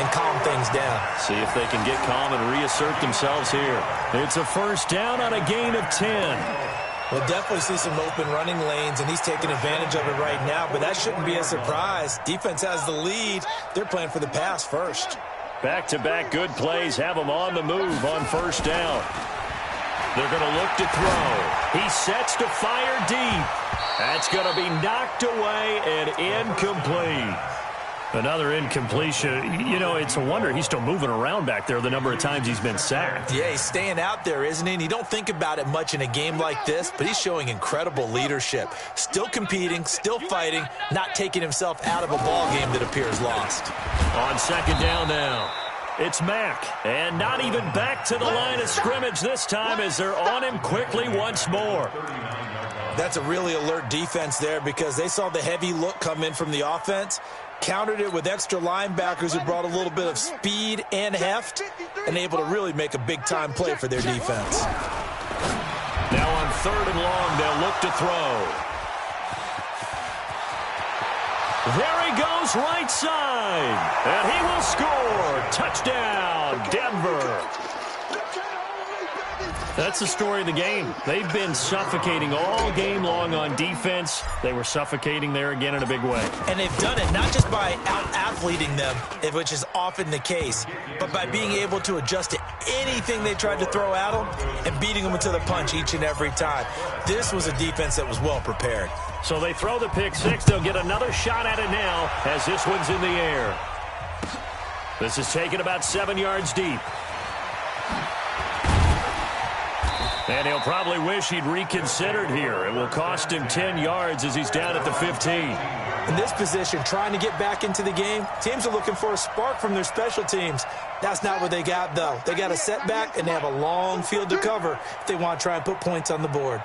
[SPEAKER 3] and calm things down.
[SPEAKER 2] See if they can get calm and reassert themselves here. It's a first down on a gain of 10.
[SPEAKER 3] We'll definitely see some open running lanes, and he's taking advantage of it right now, but that shouldn't be a surprise. Defense has the lead. They're playing for the pass first.
[SPEAKER 2] Back-to-back good plays have them on the move on first down. They're going to look to throw. He sets to fire deep. That's going to be knocked away and incomplete. Another incompletion. It's a wonder he's still moving around back there the number of times he's been sacked.
[SPEAKER 3] Yeah, he's staying out there, isn't he? And you don't think about it much in a game like this, but he's showing incredible leadership. Still competing, still fighting, not taking himself out of a ball game that appears lost.
[SPEAKER 2] On second down now, it's Mack. And not even back to the line of scrimmage this time as they're on him quickly once more.
[SPEAKER 3] That's a really alert defense there because they saw the heavy look come in from the offense, countered it with extra linebackers who brought a little bit of speed and heft, and able to really make a big-time play for their defense.
[SPEAKER 2] Now on 3rd and long, they'll look to throw. There he goes right side, and he will score. Touchdown, Denver. That's the story of the game. They've been suffocating all game long on defense. They were suffocating there again in a big way.
[SPEAKER 3] And they've done it not just by out-athleting them, which is often the case, but by being able to adjust to anything they tried to throw at them and beating them to the punch each and every time. This was a defense that was well prepared.
[SPEAKER 2] So they throw the pick six. They'll get another shot at it now as this one's in the air. This is taken about 7 yards deep. And he'll probably wish he'd reconsidered here. It will cost him 10 yards as he's down at the 15.
[SPEAKER 3] In this position, trying to get back into the game, teams are looking for a spark from their special teams. That's not what they got, though. They got a setback, and they have a long field to cover if they want to try and put points on the board.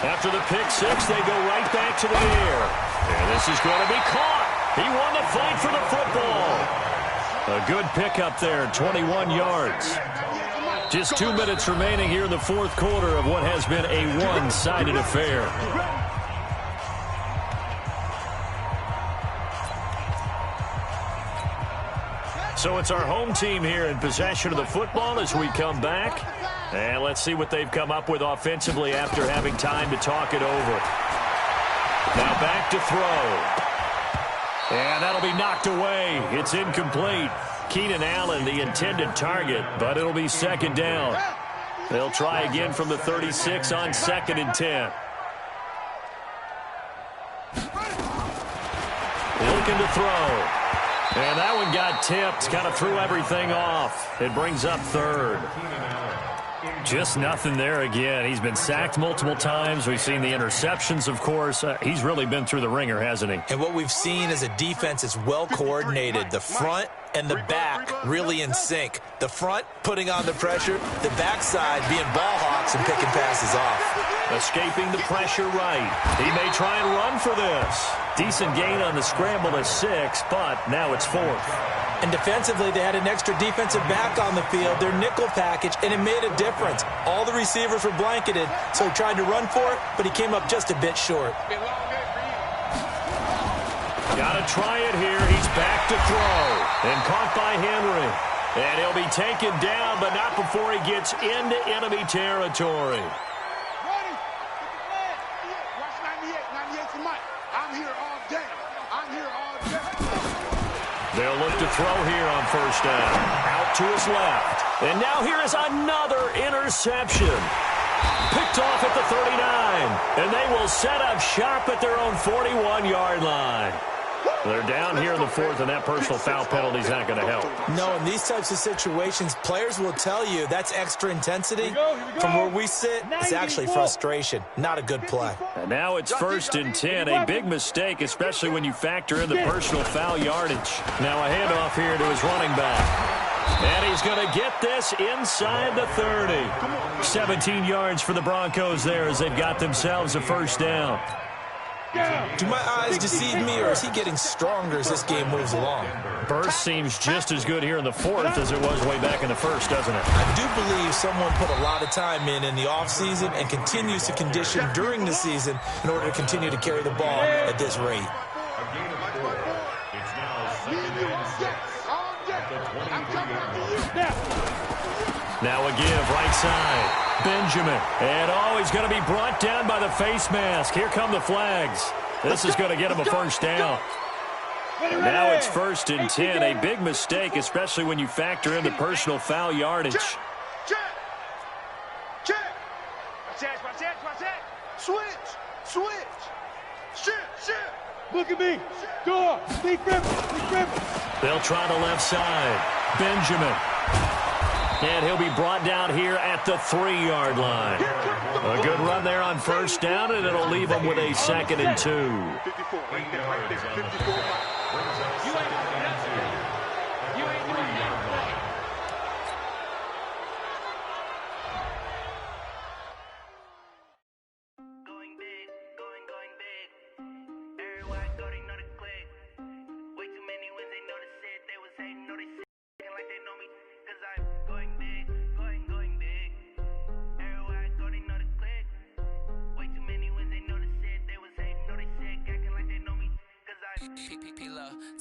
[SPEAKER 2] After the pick six, they go right back to the air. And this is going to be caught. He won the fight for the football. A good pickup there, 21 yards. Just 2 minutes remaining here in the fourth quarter of what has been a one-sided affair. So it's our home team here in possession of the football as we come back. And let's see what they've come up with offensively after having time to talk it over. Now back to throw. And that'll be knocked away. It's incomplete. Keenan Allen, the intended target, but it'll be second down. They'll try again from the 36 on 2nd and 10. Looking to throw. And that one got tipped, kind of threw everything off. It brings up 3rd. Just nothing there again. He's been sacked multiple times. We've seen the interceptions, of course. He's really been through the ringer, hasn't he?
[SPEAKER 3] And what we've seen is a defense that's well coordinated. The front and the back really in sync. The front putting on the pressure, the backside being ball hawks and picking passes off.
[SPEAKER 2] Escaping the pressure right. He may try and run for this. Decent gain on the scramble to 6, but now it's 4th.
[SPEAKER 3] And defensively, they had an extra defensive back on the field, their nickel package, and it made a difference. All the receivers were blanketed, so he tried to run for it, but he came up just a bit short.
[SPEAKER 2] Got to try it here. He's back to throw. And caught by Henry. And he'll be taken down, but not before he gets into enemy territory.
[SPEAKER 6] Watch 98 for Mike. I'm here all day. I'm here all day.
[SPEAKER 2] They'll look to throw here on 1st down. Out to his left. And now here is another interception. Picked off at the 39. And they will set up shop at their own 41-yard line. They're down here in the 4th, and that personal foul penalty is not going to help.
[SPEAKER 3] No, in these types of situations, players will tell you that's extra intensity. From where we sit, it's actually frustration, not a good play.
[SPEAKER 2] And now it's 1st and 10, a big mistake, especially when you factor in the personal foul yardage. Now a handoff here to his running back. And he's going to get this inside the 30. 17 yards for the Broncos there as they've got themselves a 1st down.
[SPEAKER 3] Do my eyes deceive me, or is he getting stronger as this game moves along?
[SPEAKER 2] Burst seems just as good here in the 4th as it was way back in the 1st, doesn't it?
[SPEAKER 3] I do believe someone put a lot of time in the offseason and continues to condition during the season in order to continue to carry the ball at this rate.
[SPEAKER 2] Now a give, right side. Benjamin. And he's going to be brought down by the face mask. Here come the flags. This is going to get him a 1st down. And now it's 1st and 10. A big mistake, especially when you factor in the personal foul yardage.
[SPEAKER 6] Check. Watch that. Switch. Shit.
[SPEAKER 4] Look at me. Go. Steve Griffin.
[SPEAKER 2] They'll try the left side. Benjamin. And he'll be brought down here at the 3-yard line. A good run there on 1st down, and it'll leave them with a 2nd and 2.
[SPEAKER 6] 54.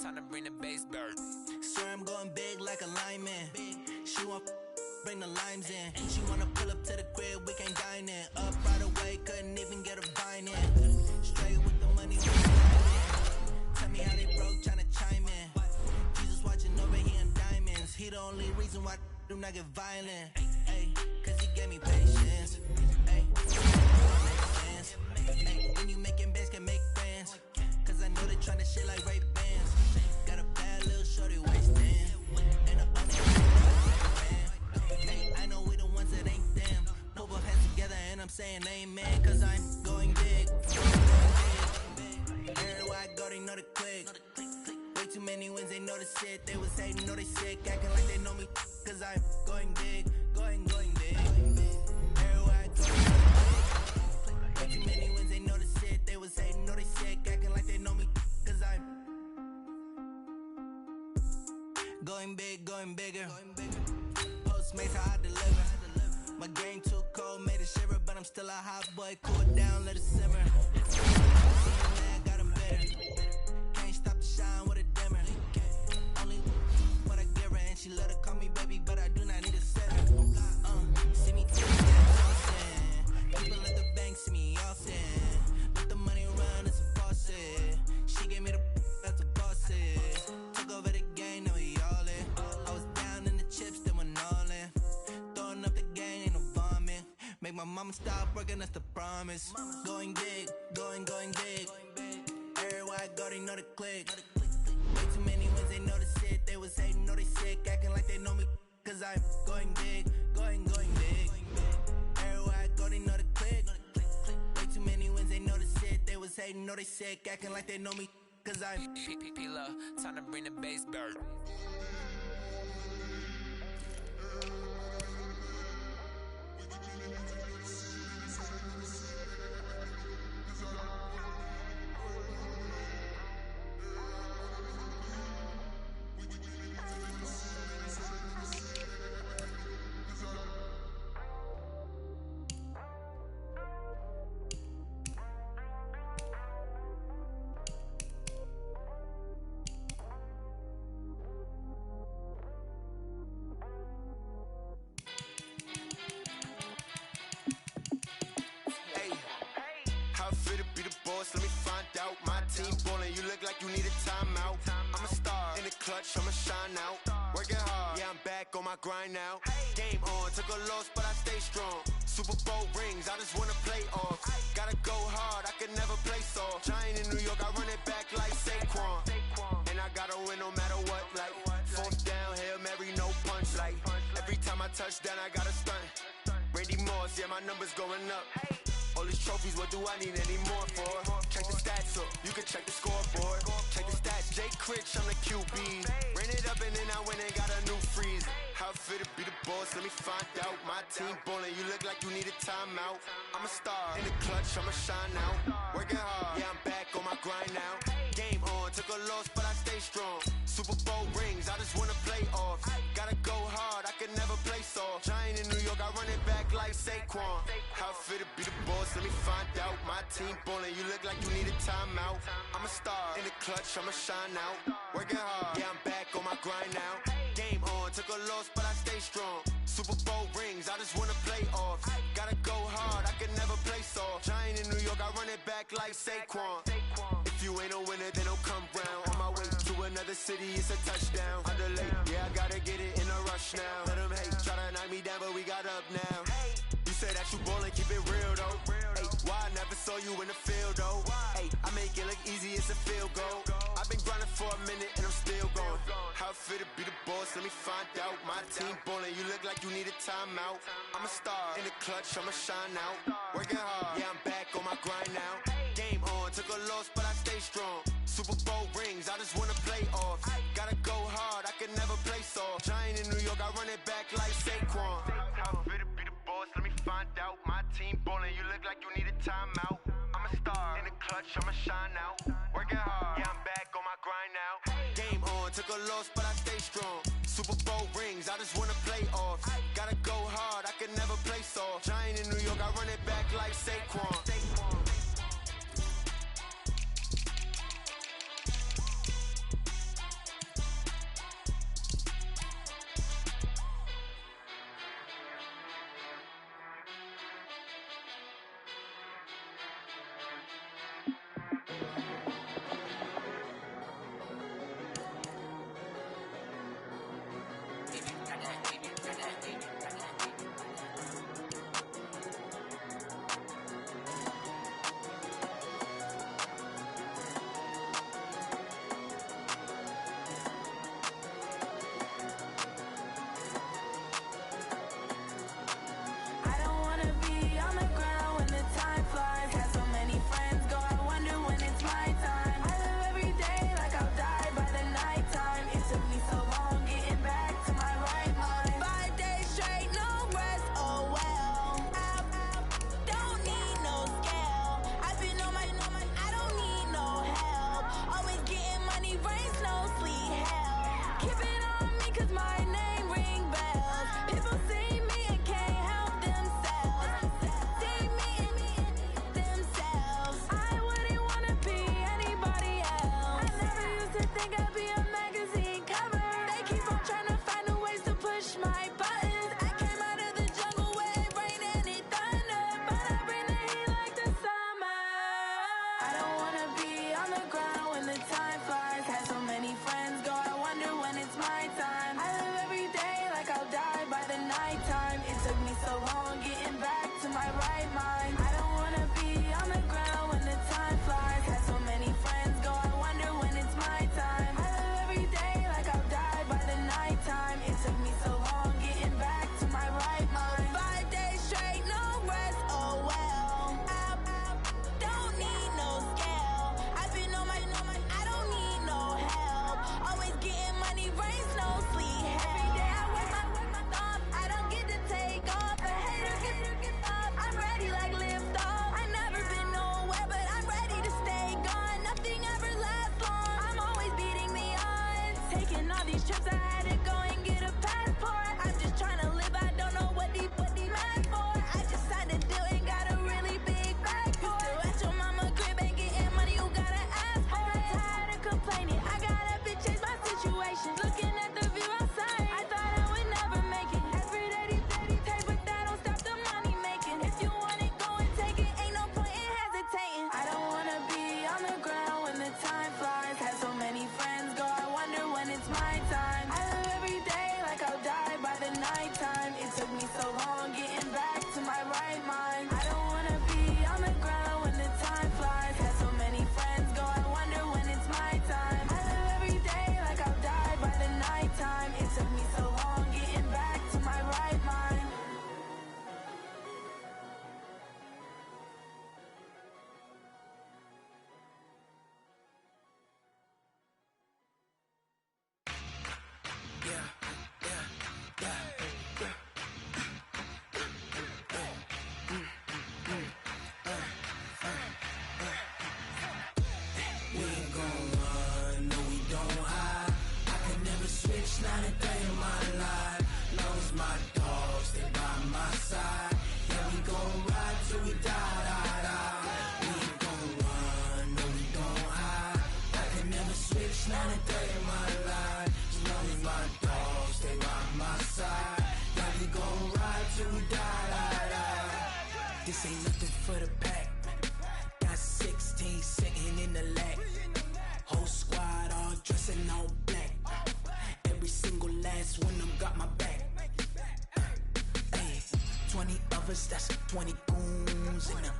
[SPEAKER 1] Time to bring the bass bird.
[SPEAKER 7] Swear I'm going big like a lineman. She want bring the limes in. She wanna pull up to the crib, we can't dine in. Up right away, couldn't even get a vine in. Straight with the money, tell me how they broke, tryna chime in. Jesus watching over here in diamonds. He the only reason why I do not get violent. Ay, cause he gave me patience. Ay, when you making bands, can make friends. Cause I know they tryna shit like Ray Bans. Got a bad little shorty wasting. And the only man. I know we the ones that ain't them. Put both hands together and I'm saying amen. Cause I'm going big. Everywhere I go, they know the click. Way too many wins, they know the shit. They was hating, know they sick. Acting like they know me. Cause I'm going big. Going big. Everywhere I go, way too many wins, they know the shit. They was hating, know they sick. Acting like they know me. Cause I'm going big, going bigger. Postmates, how I deliver. My game too cold, made it shiver. But I'm still a hot boy, cool it down, let it simmer. Man, got 'em better. Can't stop the shine with a dimmer. Only what I give her, and she let her call me baby, but I do not need a setter. See me people at the bank see me often. Let the money run, it's a faucet. She gave me the that's a boss is. Took over the game, now we all in. I was down in the chips, then went all in. Throwing up the gang, ain't no vomit. Make my mama stop working, that's the promise. Going big, going big. Everywhere I go, they know the click. Way too many wins, they know the shit. They was hating, know they sick, acting like they know me. Cause I'm going big, going big. niggas hating, know they sick, acting like they know me, cause I'm
[SPEAKER 1] P-P-P-Love, time to bring the bass bird.
[SPEAKER 8] Let me find out. My team ballin', you look like you need a timeout. I'm a star in the clutch, I'ma shine out. Working hard, yeah, I'm back on my grind now. Game on, took a loss, but I stay strong. Super Bowl rings, I just wanna play off. Gotta go hard, I can never play soft. Giant in New York, I run it back like Saquon. And I gotta win no matter what, like fourth down, Hail Mary, no punch. Like every time I touch down, I gotta stunt. Randy Moss, yeah, my numbers going up. All these trophies, what do I need any more for? Check the stats up, you can check the scoreboard. Check the stats, Jake Critch, I'm the QB. Ran it up and then I went and got a new freeze. How it fit to be the boss, let me find out. My team ballin', you look like you need a timeout. I'm a star in the clutch, I'ma shine out. Working hard, yeah, I'm back on my grind now. Game on, took a loss, but I stay strong. Super Bowl rings, I just wanna play off. Gotta go hard, I can never play soft. Giant in New York, I run it back like Saquon. How it fit to be the boss, let me find out. My team ballin', you look like you need a timeout. I'm a star in the clutch, I'ma shine out. Working hard, yeah, I'm back on my grind now. Game on, took a loss, but I stay strong. Super Bowl rings, I just wanna play off. Gotta go hard, I can never play soft. Giant in New York, I run it back like Saquon. If you ain't a winner, then don't come round. On my way to another city, it's a touchdown. Underlay, yeah, I gotta get it in a rush now. Let them hate, try to knock me down, but we got up now. You say that you ballin', keep it real though. Hey, why I never saw you in the field though? Hey, I make it look easy, it's a field goal. I've been grinding for a minute and I'm still going. How it fit to be the boss, let me find out. My team ballin', you look like you need a timeout. I'm a star in the clutch, I'ma shine out. Working hard, yeah, I'm back on my grind now. Game on, took a loss, but I stay strong. Super Bowl rings, I just wanna play off. Gotta go hard, I can never play soft. Giant in New York, I run it back like Saquon. How it fit to be the boss, let me find out. My team ballin', you look like you need a timeout. I'm a star in the clutch, I'ma shine out. Working hard, yeah, I'm back on my grind now. Game on, took a loss, but I stay strong. Super Bowl rings, I just wanna play off. Gotta go hard, I can never play soft. Giant in New York, I run it back like Saquon.
[SPEAKER 9] time. It took me so long getting back to my right mind. I don't wanna be on the ground when the time flies. Had so many friends go, I wonder when it's my time. I live every day like I'll die by the nighttime. It took me so long getting back to my right mind.
[SPEAKER 7] Not a day in my life. Long as my dogs, they by my side. Yeah, we gon' ride till we die, die, die. We ain't gon' run, no, we don't hide. I can never switch, not a day in my life. As long as my dogs, they by my side. Yeah, we gon' ride till we die, die, die. This ain't nothing for the pack. Got 16 sitting in the lap. Whole squad all dressing all black. Every single last one of them got my back. 20 of us, that's 20 goons. And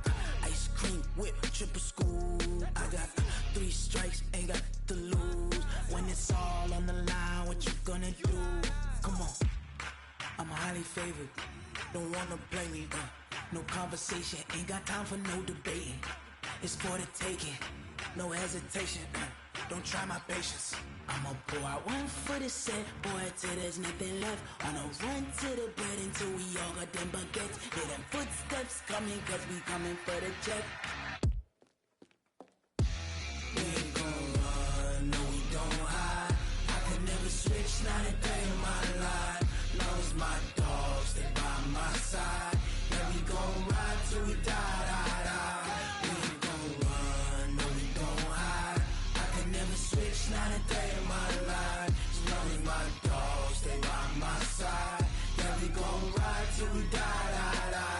[SPEAKER 7] ice cream whip, triple scoop. I got 3 strikes, ain't got to lose. When it's all on the line, what you gonna do? Come on, I'm highly favored. Don't wanna play me, no conversation, ain't got time for no debating. It's for the taking, no hesitation. Don't try my patience. I'ma pour out one for the set, boy, till there's nothing left. On a run to the bread until we all got them baguettes. Hear them footsteps coming, cause we coming for the check. We ain't gon' run, no, we don't hide. I can never switch, not a day in my life. Long as my dogs, they by my side. Yeah, we gon' ride till we die, die, die. We ain't gon' run, no, we don't hide. I can never switch, not a day in my life. As long as my dogs, they by my side. Yeah, we gon' ride till we die, die, die.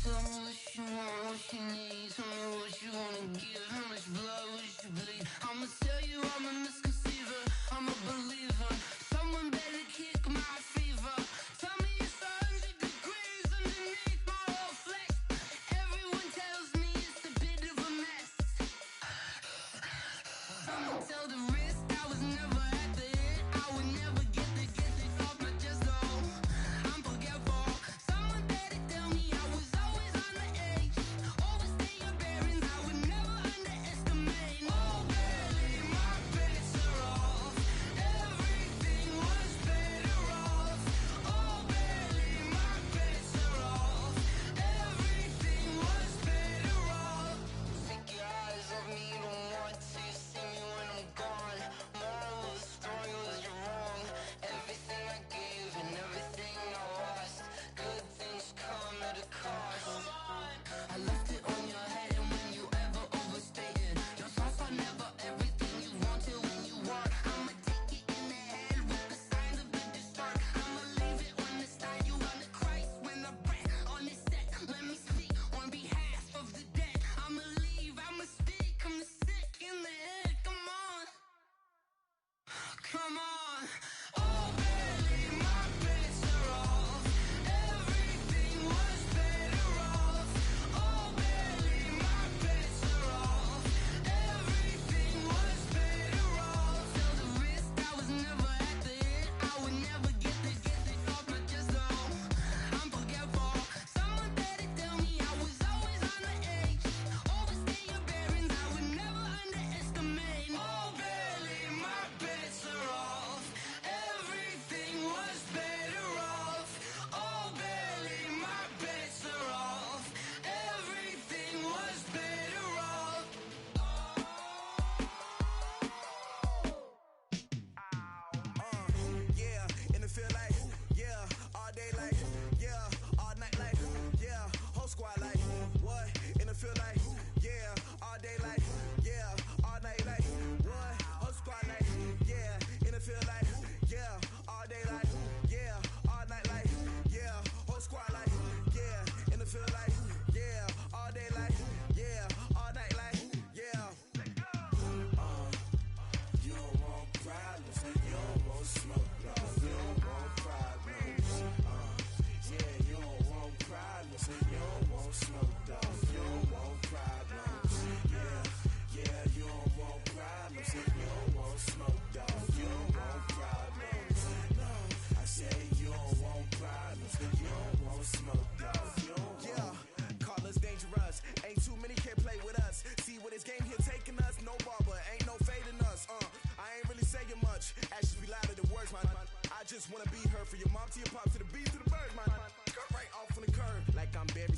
[SPEAKER 10] Tell me what you want, what you need. Tell me what you wanna give. How much blood would you bleed? I'ma tell you I'm a misconceiver. I'm a believer. Someone better kick my fever. Tell me it's 100 degrees underneath my whole flesh. Everyone tells me it's a bit of a mess. I'ma tell the risk I was never at the hit. I would never get it off my chest though. I'm forgetful. Someone better tell me I was always on the edge. Overstay your bearings, I would never underestimate. Oh baby, my bets are off. Everything was better off. Oh baby, my bets are off. Everything was better off. Take your eyes off me, don't want to see me when I'm gone. Moral of the story was you're wrong. Everything I gave and everything I lost. Good things come at a cost. I left it on your head, and when you ever overstay it, your thoughts are never everything you wanted when you want. I'ma take it in the head with the signs of the distort. I'ma leave it on the side. You on the Christ when the breath on the set. Let me speak on behalf of the dead. I'ma leave, I'ma speak. I'm sick in the head. Come on, come on. Oh baby, my bets are off. Everything was better off.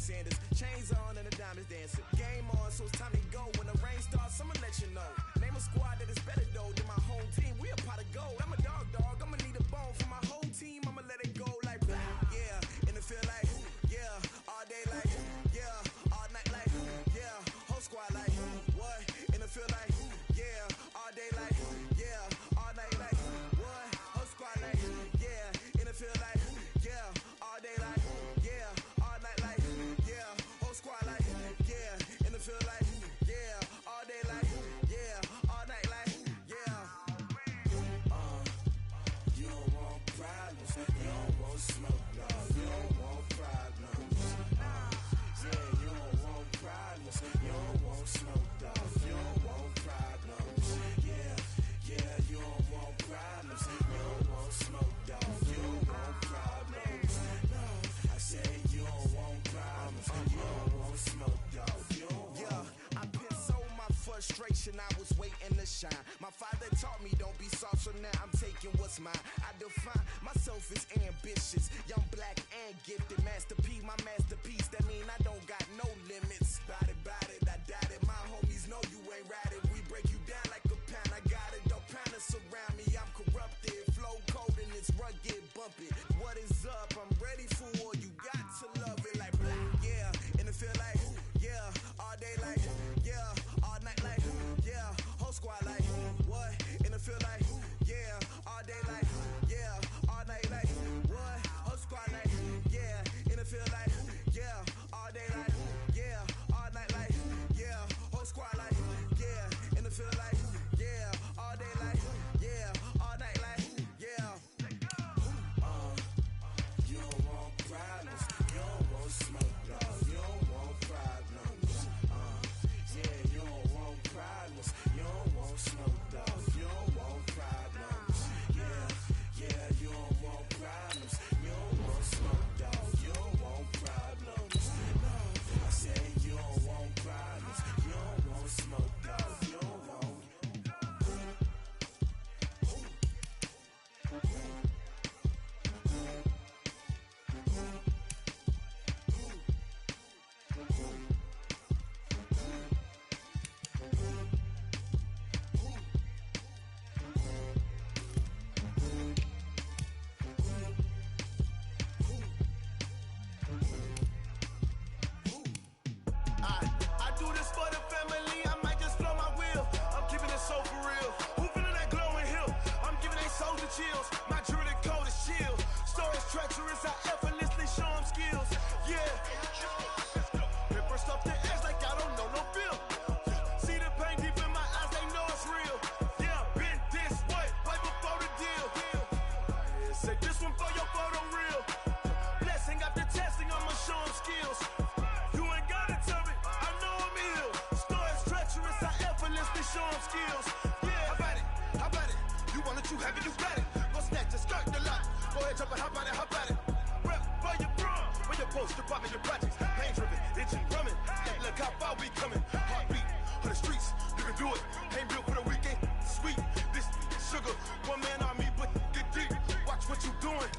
[SPEAKER 11] Sanders. Chains on and the diamonds dancing. Game on, so it's time to go. When the rain starts, I'ma let you know. Name a squad that is better though than my home team. We a pot of gold. I'm a dog. I'ma need a bone for my whole team. I'ma let it go like yeah. In the field like yeah. All day like yeah. All night like yeah. Whole squad like what? In the field like yeah. All day like yeah. All night like what? Whole squad like yeah. In the field like yeah. All day like yeah. All night like yeah. Whole squad like yeah. In the field like yeah. All day like yeah. All night like yeah. You don't want problems. You don't want smoke, no. You don't want problems. Yeah, you don't want problems. You don't want smoke, dog. You don't want problems. Yeah, you don't want problems. You don't want smoke, dog. You don't want problems. No, I said you don't want problems. You don't want smoke, dog. You don't want. Yeah, I pissed so my frustration. I was waiting to shine. My father taught me don't be soft, so now I'm taking what's mine. I define myself as ambitious, young, black, and gifted. Master P, my masterpiece. That mean I don't got no limits. Bout it, I doubt it. My homies know you ain't ratted. We break you down like a pound. I got it, don't pound us around me. I'm corrupted, flow cold and it's rugged, bump it. What is up? I'm ready for war. You got to love it like yeah. In the field like yeah. All day like yeah. All night like yeah. Whole squad like what? In the field like yeah. All day like yeah. All night like what? Whole squad like yeah. In the field like yeah. All day like yeah. All night like yeah. Whole squad like yeah. In the field like yeah. All day like yeah. All night like yeah. You don't want problems. You don't want smoke, dog. You don't want problems. Yeah, you don't want problems. You don't want smoke, dog. You don't want problems. Yeah, you don't want problems. You don't want smoke, dog. You don't want problems. No, I said you don't want problems. You don't want smoke, dog. You don't want. I do this for the family. I might just blow my wheel. I'm keeping it so for real. Who feeling that glowing hill? I'm giving they souls the chills. My jewelry cold as chill. Stories treacherous. I effortlessly show them skills. Yeah. Paper stuff the edge like I don't know no feel. See the pain deep in my eyes. They know it's real. Yeah, been this way before the deal. Say this one for your photo real. Blessing after testing. I'ma show them skills. You ain't gotta tell me. I know I'm ill. Stories treacherous. I effortlessly show them skills. Yeah, how about it? You want it, you have it, you got it. Go snatch it, skirt the lot. Go ahead, jump it, hop on it, hop on it. Rep for your bro, for your post, department, your projects. Pain driven, engine drumming. Look how far we coming. Heartbeat for the streets, you can do it. Ain't built for the weekend. Sweet, this sugar. One man army, but get deep. Watch what you doing.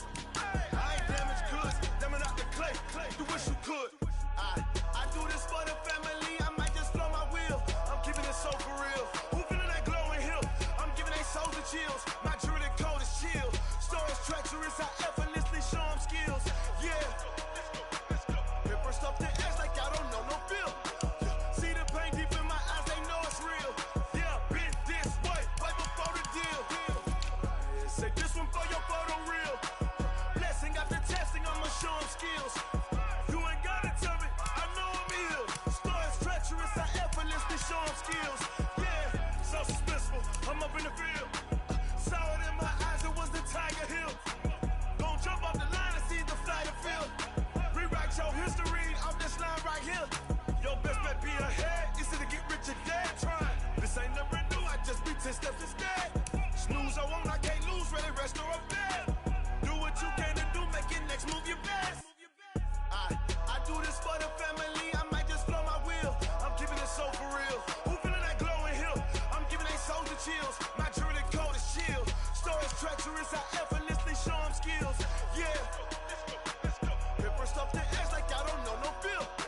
[SPEAKER 11] I ain't damaged goods, damn out the clay. You wish you could. I do this for the family. I might just blow my wheel. I'm keeping it so for real. Who feeling that glowing hill? I'm giving they souls the chills. My jewelry cold as chill. Stories treacherous. I effortlessly show them skills. Yeah. Paper stuff the edge like I don't know no feel. See the pain deep in my eyes. They know it's real. Yeah, been this way before the deal. Say this one for your photo real. Blessing after testing. I'ma show them skills. You ain't gotta tell me. I know I'm ill. Stories treacherous. I effortlessly show them skills. Yeah, so suspenseful. I'm up in the field. Saw it in my eyes. It was the Tiger Hill. Gon' jump off the line and see the flight of field. Rewrite your history off this line right here. Your best bet be ahead. Easy to get rich or dead trying. This ain't never new. I just be 10 steps instead. Snooze I won't. I can't lose. Ready, rest or up bed. Do what you can to do. Make it next move your best. I do this for the family. I might just blow my wheel. I'm keeping it so for real. Who feeling that glowing hill? I'm giving they souls the chills. My jewelry cold as chill. Stories treacherous. I effortlessly show them skills. Yeah. Paper stuff the edge like I don't know no feel.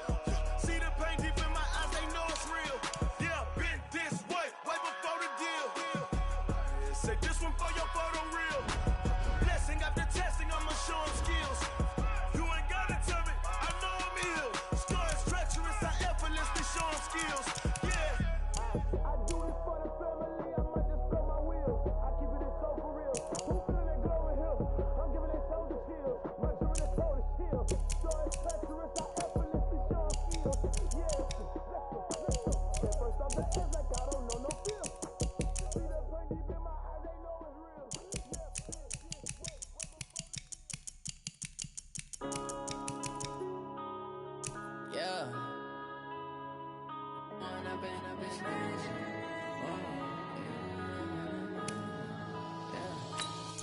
[SPEAKER 1] Yeah.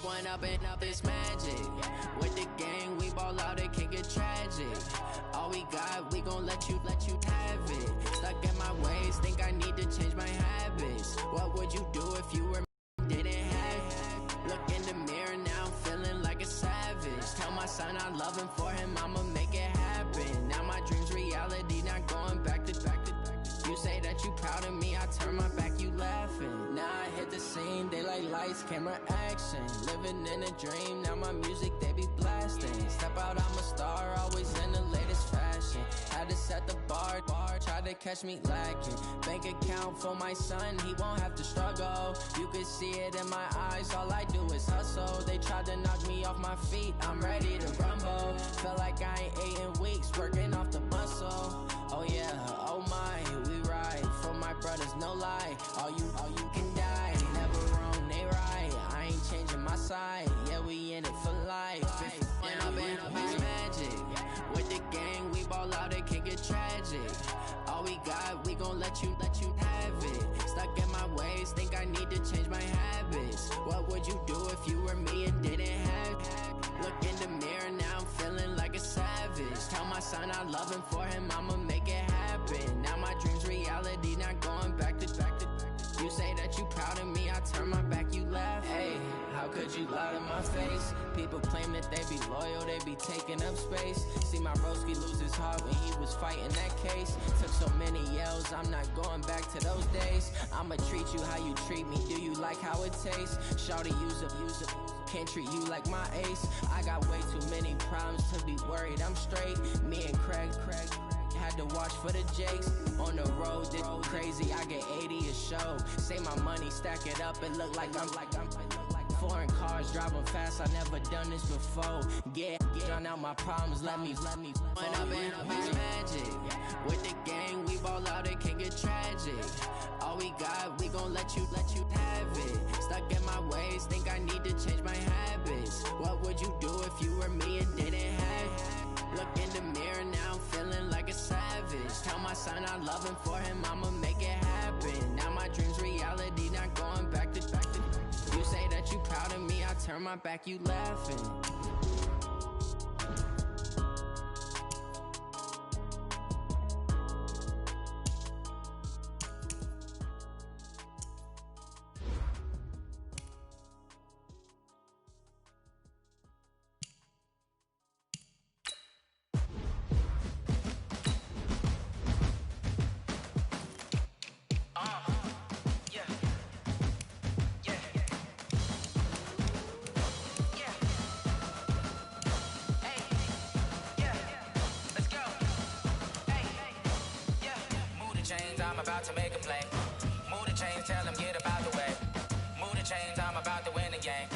[SPEAKER 1] Point up and up is magic. With the gang, we ball out, it can get tragic. All we got, we gon' let you have it. Stuck in my ways, think I need to change my habits. What would you do if you were didn't have it? Look in the mirror now, I'm feeling like a savage. Tell my son I love him, for him I'ma make it happen. Now my dream's reality, not going back to. You say that you proud of me, I turn my back, you laughing. Now I hit the scene, they like lights, camera, action. Living in a dream, now my music, they be blasting. Step out, I'm a star, always in the latest fashion. Had to set the bar, try to catch me lacking. Bank account for my son, he won't have to struggle. You can see it in my eyes, all I do is hustle. They tried to knock me off my feet, I'm ready to rumble. Feel like I ain't ate in weeks, working off the muscle. Oh yeah, oh my, we ride for my brothers, no lie. All you can die, never wrong, they right. I ain't changing my side, yeah, we in it for life. When I've been up, it's magic. With the gang, we ball out, it can get tragic. All we got, we gon' let you have it. Stuck in my ways, think I need to change my habits. What would you do if you were me and didn't have it? Look in the mirror, now I'm feeling like a savage. Tell my son I love him, for him I'ma make it happen. Now my dream's reality, not going back to. You say that you proud of me, I turn my back, you laugh. Hey, how could you lie to my face? People claim that they be loyal, they be taking up space. See my broski lose his heart when he was fighting that case. Took so many yells, I'm not going back to those days. I'ma treat you how you treat me, do you like how it tastes? Shawty, use up, can't treat you like my ace. I got way too many problems to be worried, I'm straight. Me and Craig had to watch for the Jakes. On the road, this crazy, I get 80 a show. Say my money, stack it up, it look like I'm foreign cars, driving fast, I never done this before. Drown out my problems, let me When I've been up, it's magic. With the gang, we ball out, it can get tragic. All we got, we gon' let you have it. Stuck in my ways, think I need to change my habits. What would you do if you were me and didn't have it? Look in the mirror, now I'm feeling like a savage. Tell my son I love him, for him I'ma make it happen. Now my dream's reality, not going back to. You say that you proud of me, I turn my back, you laughing. I'm about to make a play. Move the chains, tell them get about the way. Move the chains, I'm about to win the game.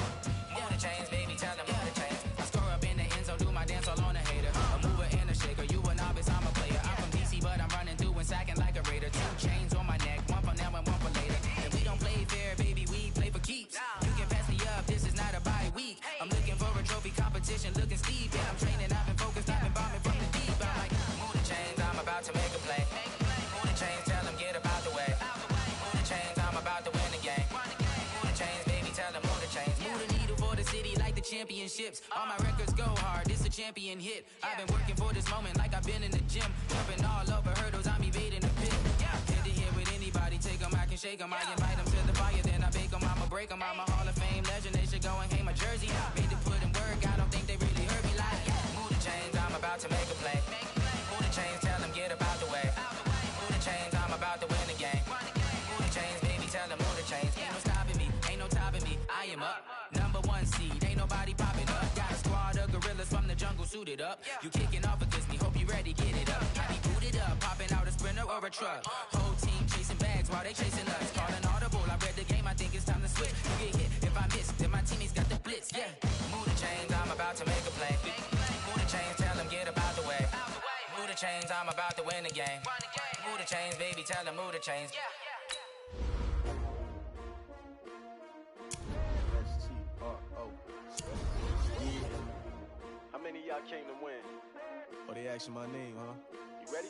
[SPEAKER 1] Move the chains, baby, tell them move the chains. I score up in the end zone, do my dance all on a hater. A mover and a shaker, you a novice, I'm a player. I'm from DC, but I'm running through and sacking like a raider. 2 chains on my neck, one for now and one for later. And we don't play fair, baby, we play for keeps. You can pass me up, this is not a bye week. I'm looking for a trophy competition, looking steep. Yeah, I'm training, I've been focused, I've been bombing from the deep. I'm like, move the chains, I'm about to make a play. Move the chains, tell them get about the way. Move the chains, I'm about to win the game. Move the chains, baby, tell them move the chains. Move the needle for the city like the championships. All my records go hard, this a champion hit. I've been working for this moment like I've been in the gym. Jumping all over hurdles, I'm evading the pit. Head to head with anybody, take them, I can shake them. I invite them to the fire, then I bake them, I'ma break them. I'm a Hall of Fame legend, they should go and hang my jersey. Made to put in work, I don't think they really heard me like. Move the chains, I'm about to make a play. Move the chains, tell them get about the way. Move the chains, I'm about to win the game. Move the chains, baby, tell them move the chains. Ain't no stopping me, ain't no topping me. I am up, number 1 seed, ain't nobody popping up. Got a squad of gorillas from the jungle suited up. You kicking off against me, hope you ready, get it up. I be booted up, popping out a sprinter or a truck. Whole team chasing bags while they chasing us. Calling audible, I read the game, I think it's time to switch. You get hit, if I miss, then my teammates got the blitz, yeah. Move the chains, I'm about to make a play. Move the chains, tell them get about the way. Move the chains, I'm about to win the game. Move the chains, baby, tell them move the chains.
[SPEAKER 6] S-T-R-O. Yeah. How many of y'all came to win?
[SPEAKER 12] Oh, they asking my name, huh?
[SPEAKER 6] You You ready?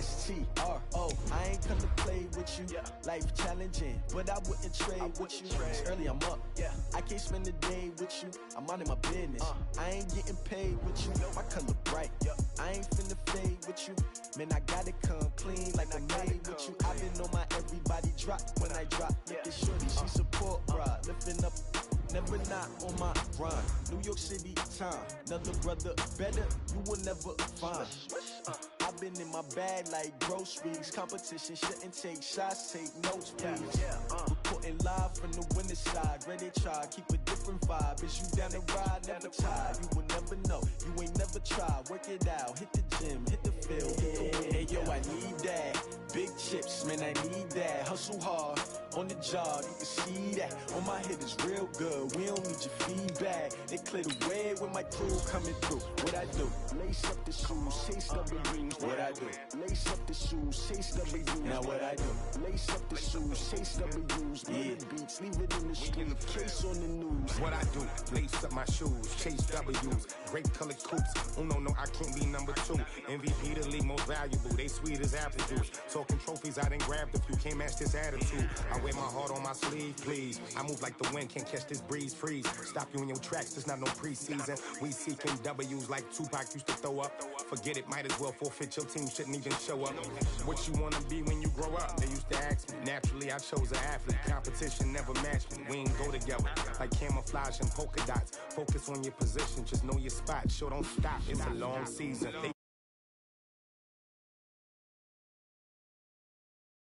[SPEAKER 12] STRO, I ain't come to play with you. Life challenging, but I wouldn't trade with you. It's early, I'm up. I can't spend the day with you. I'm minding my business. I ain't getting paid with you. My color bright. I ain't finna fade with you. Man, I gotta come clean like I made with you. I've been on my everybody drop when I drop. Look at shorty, she support ride. Lifting up, never not on my grind. New York City time, another brother better, you will never find. I've been in my bag like groceries. Competition shouldn't take shots, take notes, please. Reporting live from the winter side. Ready to try, keep a different vibe. Is you down the ride, never tired. You will never know, you ain't never tried. Work it out, hit the gym, hit the field, hit the wind. Hey yo, I need that. Big chips, man, I need that. Hustle hard, on the job, you can see that. On my head is real good, we don't need your feedback. They clear the way when my crew coming through. What I do? Lace up the shoes, chase W's. What I do? Lace up the shoes, chase W's. Now what I do? Lace up the shoes, chase W's. Yeah, beats, leave it in the street, case on the news.
[SPEAKER 13] What I do? Lace up my shoes, chase W's. Great colored coops. Oh no, I can't be number 2. MVP the league most valuable. They sweet as apple juice. Talking trophies, I done grabbed a few. Can't match this attitude. I wear my heart on my sleeve, please. I move like the wind, can't catch this breeze. Freeze. Stop you in your tracks. There's not no preseason. We seeking W's like Tupac used to throw up. Forget it, might as well forfeit. Your team shouldn't even show up. What you wanna be when you grow up? They used to ask me. Naturally, I chose an athlete. Competition never matched me. We ain't go together like camouflage and polka dots. Focus on your position, just know your spot. Sure, don't stop. It's a long season.